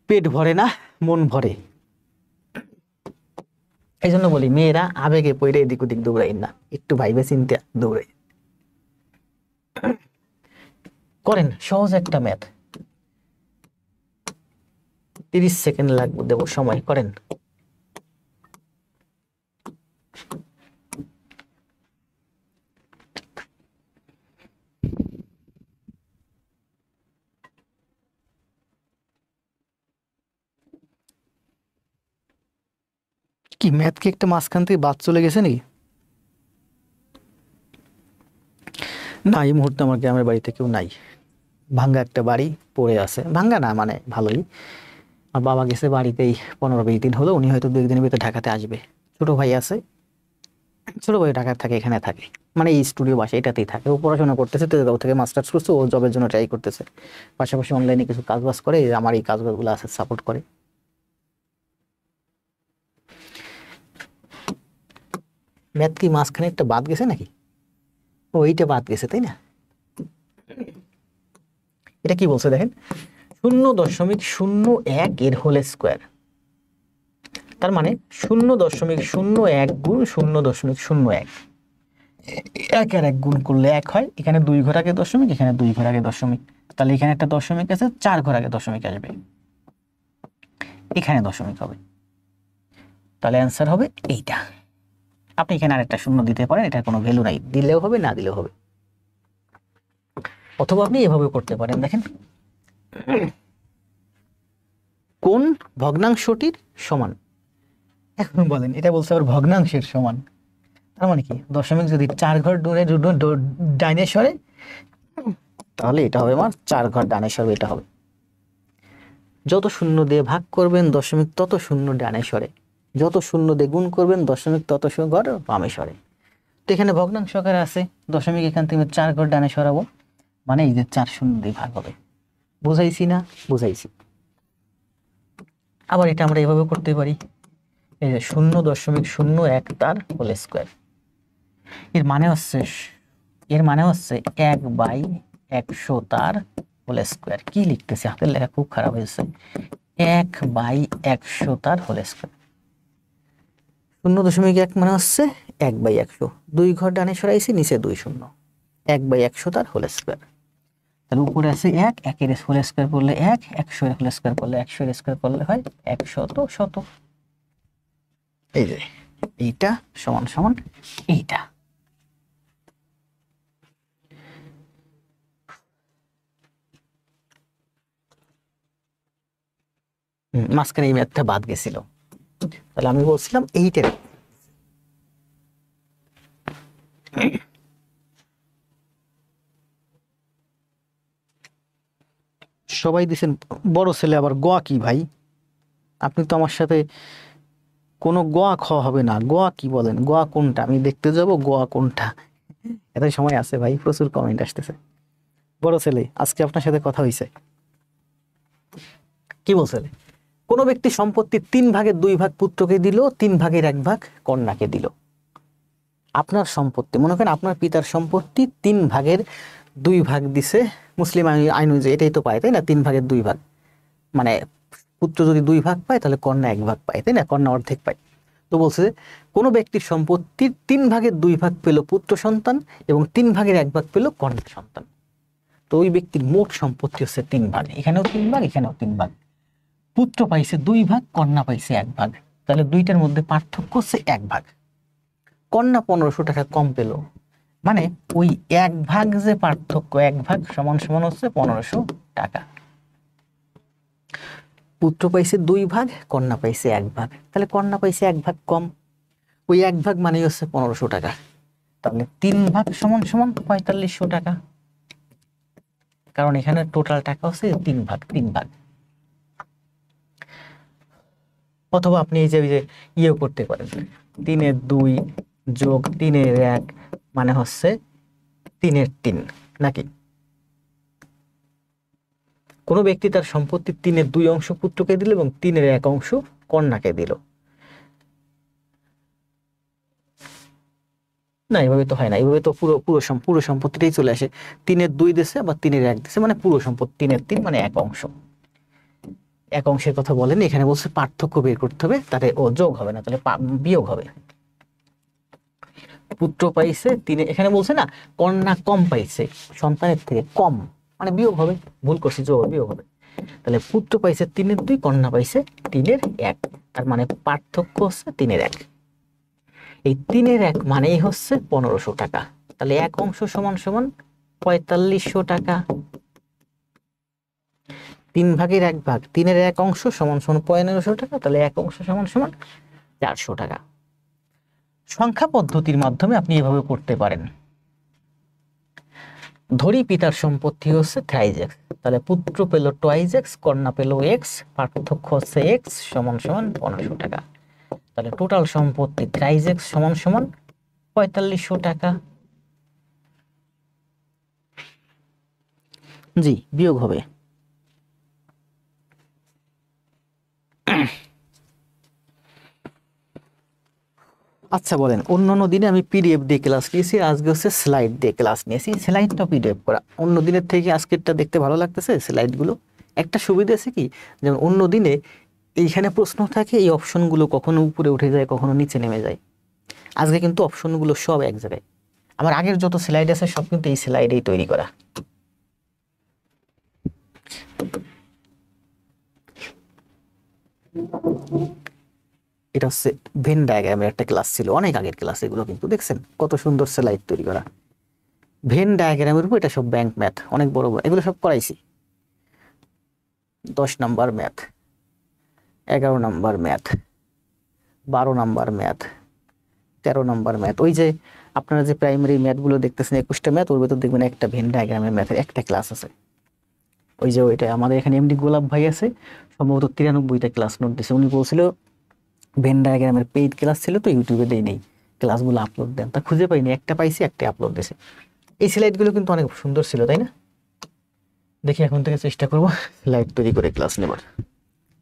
পেট ভরে না, মন ভরে। এই জন্য বলি মেয়েরা আবেগে পড়ে এদিক ওদিক দৌড়াই না, একটু ভাইবে চিন্তা দৌড়াই। করেন সহজ একটা ম্যাথ, 30 সেকেন্ড লাগবে, দেবো সময়, করেন। কি ম্যাথ কি একটা মাঝখান থেকে বাদ চলে গেছে নাকি? না, এই মুহূর্তে আমার গ্রামের বাড়িতে কেউ নাই। ভাঙ্গা একটা বাড়ি পড়ে আছে, ভাঙ্গা না মানে ভালোই। আর বাবা গেছে বাড়িতেই 15-20 দিন হলো, উনি হয়তো 2 দিনের ভিতরে ঢাকাতে আসবে। ছোট ভাই আছে, ছোট ভাই ঢাকায় থাকে, এখানে থাকে, মানে এই স্টুডিও বাসা এটাতেই থাকে। ও পড়াশোনা করতেছে, তেজগাঁও থেকে মাস্টার্স করছে, ও জবের জন্য ট্রাই করতেছে। পাশাপাশি অনলাইনে কিছু কাজবাজ করে, আমার এই কাজবাজগুলো আছে সাপোর্ট করে। ম্যাথ কি মাঝখানে একটা বাদ গেছে নাকি? ও এইটা বাদ গেছে তাই না? এটা কি বলছে দেখেন, 0.01 এর হোল স্কোয়ার, তার মানে 0.01 গুণ 0.01, 1 আর 1 গুণ করলে 1 হয়। এখানে 2 ঘর আগে দশমিক, এখানে 2 ঘর আগে দশমিক, তাহলে এখানে একটা দশমিক আছে, 4 ঘর আগে দশমিক আসবে, এখানে দশমিক হবে, তাহলে অ্যান্সার হবে এইটা। আপনি এখানে আরেকটা শূন্য দিতে পারেন, এটার কোনো ভ্যালু নাই, দিলেও হবে না দিলেও হবে। অথবা আপনি এভাবে করতে পারেন, দেখেন কোন ভগ্নাংশটির সমান। এখন বলেন, এটা বলছে আবার ভগ্নাংশের সমান, তার মানে কি দশমিক যদি 4 ঘর ডাইনে সরে, তাহলে এটা হবে আমার 4 ঘর ডানে সরবে, এটা হবে। যত শূন্য দিয়ে ভাগ করবেন দশমিক তত শূন্য ডানে সরে, যত শূন্য দিয়ে গুণ করবেন দশমিক তত ঘর বামে সরে। তো এখানে ভগ্নাংশ আকারে আছে, দশমিক এখান থেকে 4 ঘর ডানে সরাবো, মানে এই যে 4 শূন্য দিয়ে ভাগ হবে। বুঝাইছি না? বুঝাইছি। আবার এটা আমরা এভাবে করতে পারি, এই যে 0.01 তার হোল স্কোয়ার, এর মানে হচ্ছে 1/100 তার হোল স্কোয়ার। কি লিখতেছি, হাতের লেখা খুব খারাপ হয়েছে। 1/100 তার হোল স্কোয়ার, 0.1 মানে হচ্ছে 1/100, 2 ঘর ডানে সরাইছি, নিচে 2 শূন্য, 1/100 তার হোল স্কোয়ার। তাহলে উপরে আছে 1, 1 এর হোল স্কোয়ার করলে 1, 100 এর হোল স্কোয়ার করলে 100 এর স্কোয়ার করলে হয় 100 এই যে এইটা সমান সমান এইটা। মাঝখানে এই ম্যাথটা বাদ গেছিল, তাহলে আমি বলছিলাম এইটা। সবাই দিছেন বড় ছেলে, আবার গোয়া কি ভাই? আপনি তো আমার সাথে কোনো গোয়া খাওয়া হবে না। গোয়া কি বলেন? গোয়া কোনটা? আমি দেখতে যাব গোয়া কোনটা। এত সময় আছে ভাই, প্রচুর কমেন্ট আসতেছে। বড় ছেলে, আজকে আপনার সাথে কথা হয়েছে, কি বলছে? কোন ব্যক্তি সম্পত্তির 3 ভাগের 2 ভাগ পুত্রকে দিল, 3 ভাগের 1 ভাগ কন্যাকে দিল। আপনার সম্পত্তি, মনে করেন আপনার পিতার সম্পত্তি 3 ভাগের 2 ভাগ দিছে, মুসলিম আইন অনুযায়ী এটাই তো পায় তাই না, 3 ভাগের 2 ভাগ, মানে পুত্র যদি 2 ভাগ পায় তাহলে কন্যা 1 ভাগ পায় তাই না, কন্যা অর্ধেক পায়। তো বলছে কোন ব্যক্তির সম্পত্তির 3 ভাগের 2 ভাগ পেল পুত্র সন্তান এবং 3 ভাগের 1 ভাগ পেল কন্যা সন্তান। তো ওই ব্যক্তির মোট সম্পত্তি হচ্ছে 3 ভাগ, এখানেও 3 ভাগ এখানেও 3 ভাগ। পুত্র পাইছে 2 ভাগ, কন্যা পাইছে 1 ভাগ, তাহলে দুইটার মধ্যে পার্থক্য হচ্ছে 1 ভাগ। কন্যা 1500 টাকা কম পেল, মানে ওই 1 ভাগ যে পার্থক্য, 1 ভাগ সমান সমান হচ্ছে 1500 টাকা। পুত্র পাইছে 2 ভাগ, কন্যা পাইছে 1 ভাগ, তাহলে কন্যা পাইছে 1 ভাগ কম, ওই 1 ভাগ মানে হচ্ছে 1500 টাকা। তাহলে 3 ভাগ সমান সমান 4500 টাকা, কারণ এখানে টোটাল টাকা হচ্ছে 3 ভাগ 3 ভাগ। অথবা আপনি এই যে ইয়েও করতে পারেন, 3-এর 2 যোগ 3-এর 1 মানে হচ্ছে 3-এর 3, নাকি? কোনো ব্যক্তি তার সম্পত্তির 3-এর 2 অংশ পুত্রকে দিল এবং 3-এর 1 অংশ কন্যাকে দিল। না, এভাবে তো হয় না, এভাবে তো পুরো সম্পত্তিটাই চলে আসে। 3-এর 2 দিছে বা 3-এর 1 দিছে, মানে পুরো সম্পত্তি 3-এর 3 মানে এক অংশ। এক অংশের কথা বলেন, এখানে বলছে পার্থক্য বের করতে হবে, তাহলে ও যোগ হবে না, তাহলে বিয়োগ হবে। পুত্র পাইছে 3, এখানে বলছে না কন্যা কম পাইছে সন্তানের থেকে কম, মানে বিয়োগ হবে। ভুল করছি, যোগ বিয়োগ হবে। তাহলে পুত্র পাইছে 3-এর 2, কন্যা পাইছে 3-এর 1, তার মানে পার্থক্য হচ্ছে 3-এর 1। এই 3-এর 1 মানেই হচ্ছে 1500 টাকা। তাহলে এক অংশ সমান সমান 4500 টাকা। 3 ভাগের 1 ভাগ 3-এর 1 অংশ সমান সমান 1500 টাকা, তাহলে এক অংশ সমান সমান 400 টাকা। সংখ্যা পদ্ধতির মাধ্যমে আপনি এভাবে করতে পারেন। ধরি পিতার সম্পত্তি হচ্ছে থ্রাইজ এক্স, তাহলে পুত্র পেল টোয়াইজ এক্স, কন্যা পেল এক্স, পার্থক্য হচ্ছে এক্স সমান সমান 1500 টাকা। তাহলে টোটাল সম্পত্তি থ্রাইজ এক্স সমান সমান 4500 টাকা। জি, বিয়োগ হবে। আচ্ছা বলেন, অন্যান্য দিনে আমি পিডিএফ দিয়ে ক্লাস নিয়েছি, আজকে হচ্ছে স্লাইড দিয়ে ক্লাস নিয়েছি। স্লাইডটা পিডিএফ করা অন্য দিনের থেকে আজকেরটা দেখতে ভালো লাগতেছে। স্লাইডগুলো একটা সুবিধা আছে কি, যেমন অন্য দিনে এইখানে প্রশ্ন থাকে, এই অপশনগুলো কখনো উপরে উঠে যায়, কখনো নিচে নেমে যায়। আজকে কিন্তু অপশনগুলো সব এক জায়গায়। আমার আগের যত স্লাইড আছে সব কিন্তু এই স্লাইডেই তৈরি করা। এটা হচ্ছে ভেন ডায়াগ্রামের একটা ক্লাস ছিল, অনেক আগের ক্লাস এগুলো, কিন্তু দেখছেন কত সুন্দর স্লাইড তৈরি করা। ভেন ডায়াগ্রামের উপর এটা সব ব্যাংক ম্যাথ, অনেক বড় বড়, এগুলো সব করাইছি। 10 number math, 11 number math, 12 number math, 13 number math. ওই যে আপনারা যে প্রাইমারি ম্যাথগুলো দেখতেছেন 21টা ম্যাথ, ওর ভেতর দেখবেন একটা ভেন ডায়াগ্রামের ম্যাথের একটা ক্লাস আছে। ওই যে ওইটা আমাদের এখানে এমডি গোলাপ ভাই আছে, সম্ভবত 93টা ক্লাস নোট দিয়েছে। উনি বলছিল ভেন ডায়াগ্রামের পেইড ক্লাস ছিল তো ইউটিউবে দেই নেই, ক্লাসগুলো আপলোড দেন, তা খুঁজে পাইনি, একটা পাইছি, একটা আপলোড দিয়েছে। এই স্লাইডগুলো কিন্তু অনেক সুন্দর ছিল, তাই না? দেখি এখন থেকে চেষ্টা করবো স্লাইড তৈরি করে ক্লাস নেবার।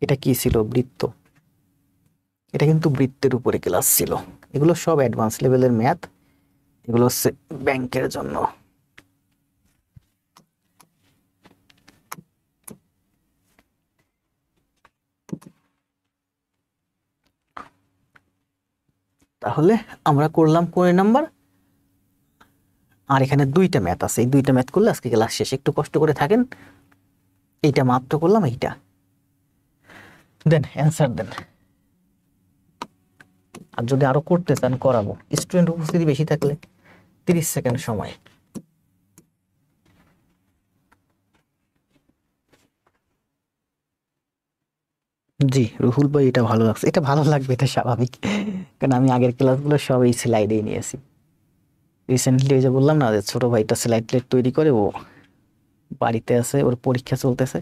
এটা কি ছিল? বৃত্ত। এটা কিন্তু বৃত্তের উপরে ক্লাস ছিল। এগুলো সব অ্যাডভান্স লেভেলের ম্যাথ, এগুলো হচ্ছে ব্যাংকের জন্য। তাহলে আমরা করলাম কোন নাম্বার, আর এখানে 2টা ম্যাথ আছে, এই 2টা ম্যাথ করলে আজকে ক্লাস শেষ। একটু কষ্ট করে থাকেন, এইটা মাত্র করলাম, এইটা দেন অ্যান্সার দেন। আর যদি আরো করতে চান করাবো, স্টুডেন্ট উপস্থিতি বেশি থাকলে 30 সেকেন্ড সময়। জি রুহুল ভাই, এটা ভালো লাগছে, এটা ভালো লাগবে, এটা স্বাভাবিক, কারণ আমি আগের ক্লাসগুলো সব এই স্লাইডেই নিয়েছি। রিসেন্টলি ওই যে বললাম না, যে ছোট ভাইটা স্লাইড তৈরি করে, ও বাড়িতে আছে, ওর পরীক্ষা চলতেছে,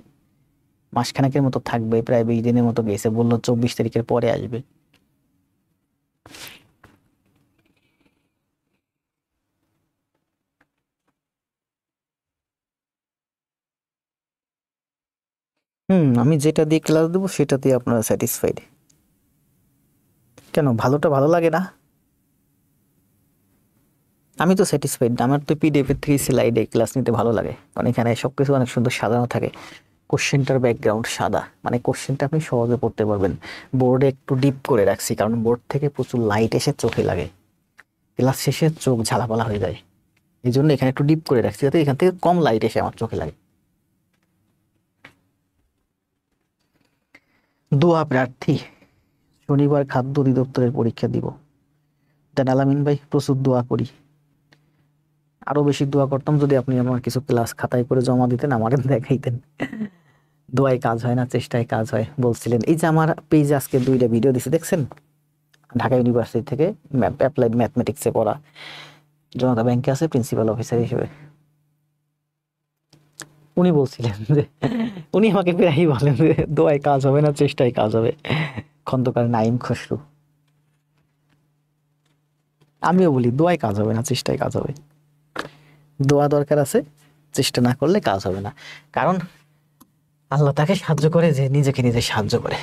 মাসখানেকের মতো থাকবে, প্রায় 20 দিনের মতো গেছে, বললো 24 তারিখের পরে আসবে। আমি যেটা দিয়ে ক্লাস দেবো সেটা দিয়ে আপনারা স্যাটিসফাইড। কেন, ভালোটা ভালো লাগে না? আমি তো স্যাটিসফাইড, আমার তো পিডিএফ এর থেকে স্লাইডে ক্লাস নিতে ভালো লাগে, কারণ এখানে সবকিছু অনেক সুন্দর সাজানো থাকে। কোশ্চেনটার ব্যাকগ্রাউন্ড সাদা, মানে কোশ্চেনটা আপনি সহজে পড়তে পারবেন। বোর্ডে একটু ডিপ করে রাখছি, কারণ বোর্ড থেকে প্রচুর লাইট এসে চোখে লাগে, ক্লাস শেষে চোখ ঝালাপালা হয়ে যায়। এই জন্য এখানে একটু ডিপ করে রাখছি, যাতে এখান থেকে কম লাইট এসে আমার চোখে লাগে। দোয়া প্রার্থী, শনিবার খাদ্য অধিদপ্তরের পরীক্ষা দিব। দেন আলামিন ভাই, প্রচুর দোয়া করি। আরো বেশি দোয়া করতাম যদি আপনি আমার কিছু ক্লাস খাতায় করে জমা দিতেন, আমাকে দেখাইতেন। দোয়ায় কাজ হয় না, চেষ্টায় কাজ হয় বলছিলেন। এই যে আমার পেজে আজকে 2টা ভিডিও দিছে, দেখছেন? ঢাকা ইউনিভার্সিটি থেকে অ্যাপ্লাইড ম্যাথমেটিক্সে পড়া, জনতা ব্যাংকে আছে প্রিন্সিপাল অফিসার হিসেবে। উনি বলছিলেন যে, উনি আমাকে প্রায়ই বলেন যে দোয়ায় কাজ হবে না, চেষ্টায় কাজ হবে, খন্দকার নাইম খসরু। আমিও বলি দোয়ায় কাজ হবে না, চেষ্টায় কাজ হবে। দোয়া দরকার আছে, চেষ্টা না করলে কাজ হবে না, কারণ আল্লাহ তাকে সাহায্য করে যে নিজেকে নিজে সাহায্য করে।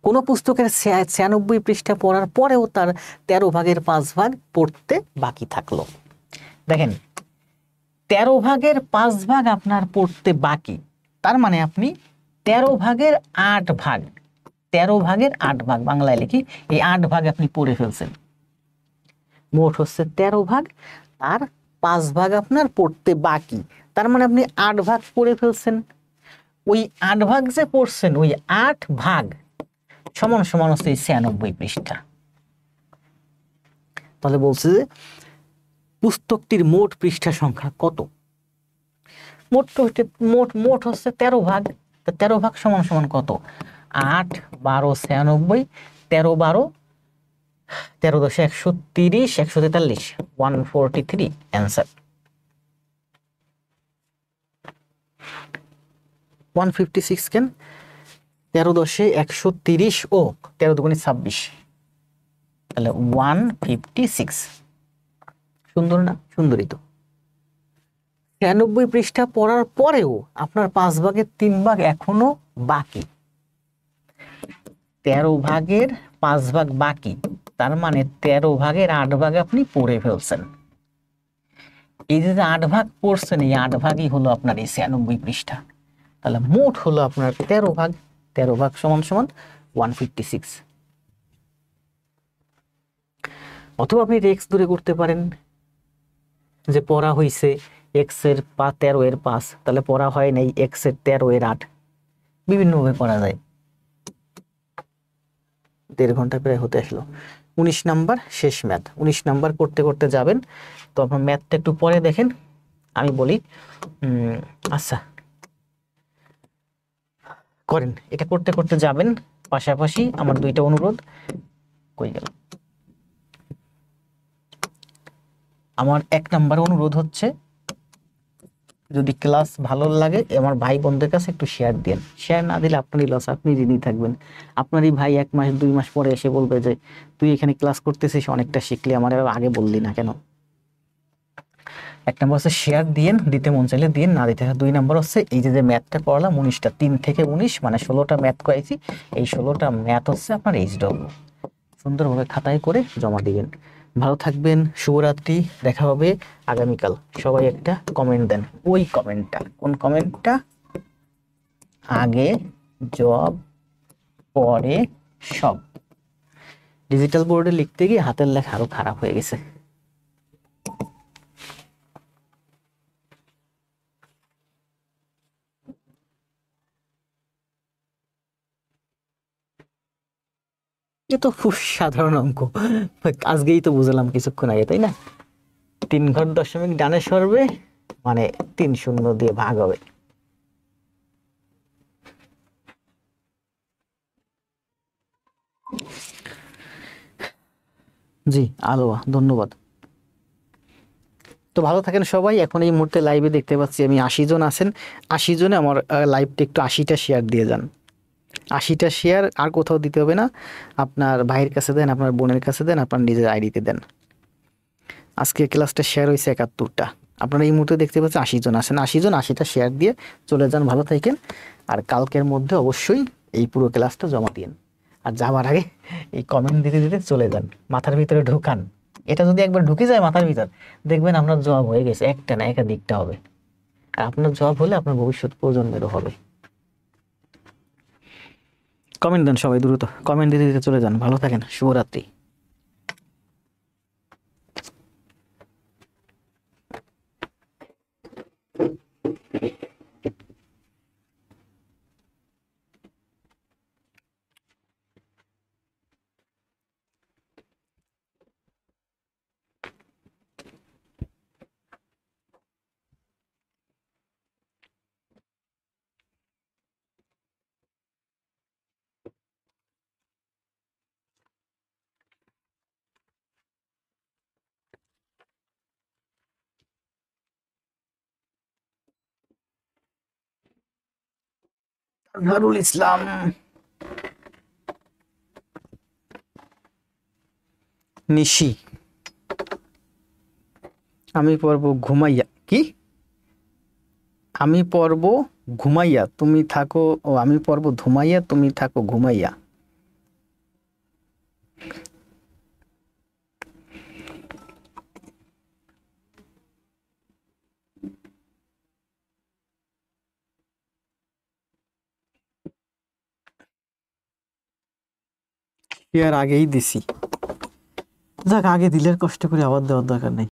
কোনো পুস্তকের 96 পৃষ্ঠা পড়ার পরেও তার 13 ভাগের 5 ভাগ পড়তে বাকি থাকলো। দেখেন 13 ভাগের 5 ভাগ আপনার পড়তে বাকি, তার মানে আপনি 13 ভাগের 8 ভাগ, 13 ভাগের 8 ভাগ বাংলায় লিখি, এই 8 ভাগ আপনি পড়ে ফেলছেন। মোট হচ্ছে 13 ভাগ, আর 5 ভাগ আপনার পড়তে বাকি, তার মানে আপনি 8 ভাগ পড়ে ফেলছেন। ওই 8 ভাগ যে পড়ছেন, ওই 8 ভাগ সমান সমান হচ্ছে 96 পৃষ্ঠা। তাহলে বলছে যে পুস্তকটির মোট পৃষ্ঠা সংখ্যা কত? মোট হচ্ছে 13 ভাগ। 13 ভাগ সমান সমান কত? 8 12 96, 13 12 13 10 130, 143, 143 অ্যান্সার। 156 কেন? 13 10 130 ও 13 দুগুণে 26, তাহলে 156। সুন্দর না? সুন্দরই তো। 96 পৃষ্ঠা পড়ার পরেও আপনার 5 ভাগের 3 ভাগ এখনো বাকি। 13 ভাগের 5 ভাগ বাকি, তার মানে 13 ভাগের 8 ভাগ আপনি পড়ে ফেলছেন। এই যে 8 ভাগ পড়ছেন, এই 8 ভাগই হলো আপনার এই 96 পৃষ্ঠা। তাহলে মোট হলো আপনার 13 ভাগ। 13 ভাগ সমান সমান 156। অথবা আপনি এক্স দূরে করতে পারেন, যে পড়া হয়েছে এক্স এর 13 এর 5, তাহলে পড়া হয় নাই এক্স এর 13 এর 8। বিভিন্নভাবে পড়া যায়। 1.5 ঘন্টা প্রায় হতে আসলো। 19 নাম্বার শেষ ম্যাথ। 19 নাম্বার করতে করতে যাবেন, তো আপনার ম্যাথটা একটু পরে দেখেন, আমি বলি। আচ্ছা করেন, এটা করতে করতে যাবেন। পাশাপাশি আমার 2টা অনুরোধ। কই গেল? আমার 1 নাম্বার অনুরোধ হচ্ছে, যদি ক্লাস ভালো লাগে আমার ভাই বোনদের কাছে একটু শেয়ার দেন। শেয়ার না দিলে আপনারই লস, আপনি ঋণী থাকবেন। আপনারই ভাই 1 মাস 2 মাস পরে এসে বলবে যে তুই এখানে ক্লাস করতেছিস, অনেকটা শিখলি, আমার আগে বললি না কেন। 1 নাম্বার হচ্ছে শেয়ার দিয়েন, দিতে মন চাইলে দিন, না দিতে। 2 নাম্বার হচ্ছে এই যে ম্যাথটা পড়লাম 19টা, 3 থেকে 19 মানে 16টা ম্যাথ করাইছি, এই 16টা ম্যাথ হচ্ছে আপনার এইচডব্লিউ। সুন্দরভাবে খাতায় করে জমা দিবেন। ভালো থাকবেন, শুভরাত্রি, দেখা হবে আগামীকাল। সবাই একটা কমেন্ট দেন। ওই কমেন্টটা, কোন কমেন্টটা? আগে জব পরে সব। ডিজিটাল বোর্ডে লিখতে গিয়ে হাতের লেখা আরো খারাপ হয়ে গেছে। এ তো খুব সাধারণ অঙ্ক, আজকেই তো বুঝলাম কিছুক্ষণ আগে, তাই না? 3 ঘর দশমিক ডানে সরবে মানে 3 শূন্য দিয়ে ভাগ হবে। জি আলোয়া, ধন্যবাদ। তো ভালো থাকেন সবাই। এখন এই মুহূর্তে লাইভে দেখতে পাচ্ছি আমি 80 জন আছেন। 80 জনে আমার লাইভটা একটু 80টা শেয়ার দিয়ে যান। 80টা শেয়ার আর কোথাও দিতে হবে না, আপনার ভাইয়ের কাছে দেন, আপনার বোনের কাছে দেন, আপনার নিজের আইডিতে দেন। আজকে ক্লাসটা শেয়ার হয়েছে 71টা। আপনারা এই মুহূর্তে দেখতে পাচ্ছেন 80 জন আছেন। 80 জন 80টা শেয়ার দিয়ে চলে যান, ভালো থাকেন। আর কালকের মধ্যে অবশ্যই এই পুরো ক্লাসটা জমা দিন। আর যাওয়ার আগে এই কমেন্ট দিতে দিতে চলে যান, মাথার ভিতরে ঢোকান। এটা যদি একবার ঢুকে যায় মাথার ভিতর, দেখবেন আপনার জবাব হয়ে গেছে, একটা না একাধিকটা হবে। আর আপনার জবাব হলে আপনার ভবিষ্যৎ প্রজন্মেরও হবে। কমেন্ট দেন সবাই, দ্রুত কমেন্ট দিতে দিতে চলে যান। ভালো থাকেন, শুভরাত্রি। আজহারুল ইসলাম, নিশি। আমি পড়ব ঘুমাইয়া। কি? আমি পড়ব ঘুমাইয়া তুমি থাকো, ও আমি পড়ব ধুমাইয়া তুমি থাকো ঘুমাইয়া। শেয়ার আগেই দিছি, যাক আগে দিলে আর কষ্ট করে আবার দেওয়ার দরকার নেই।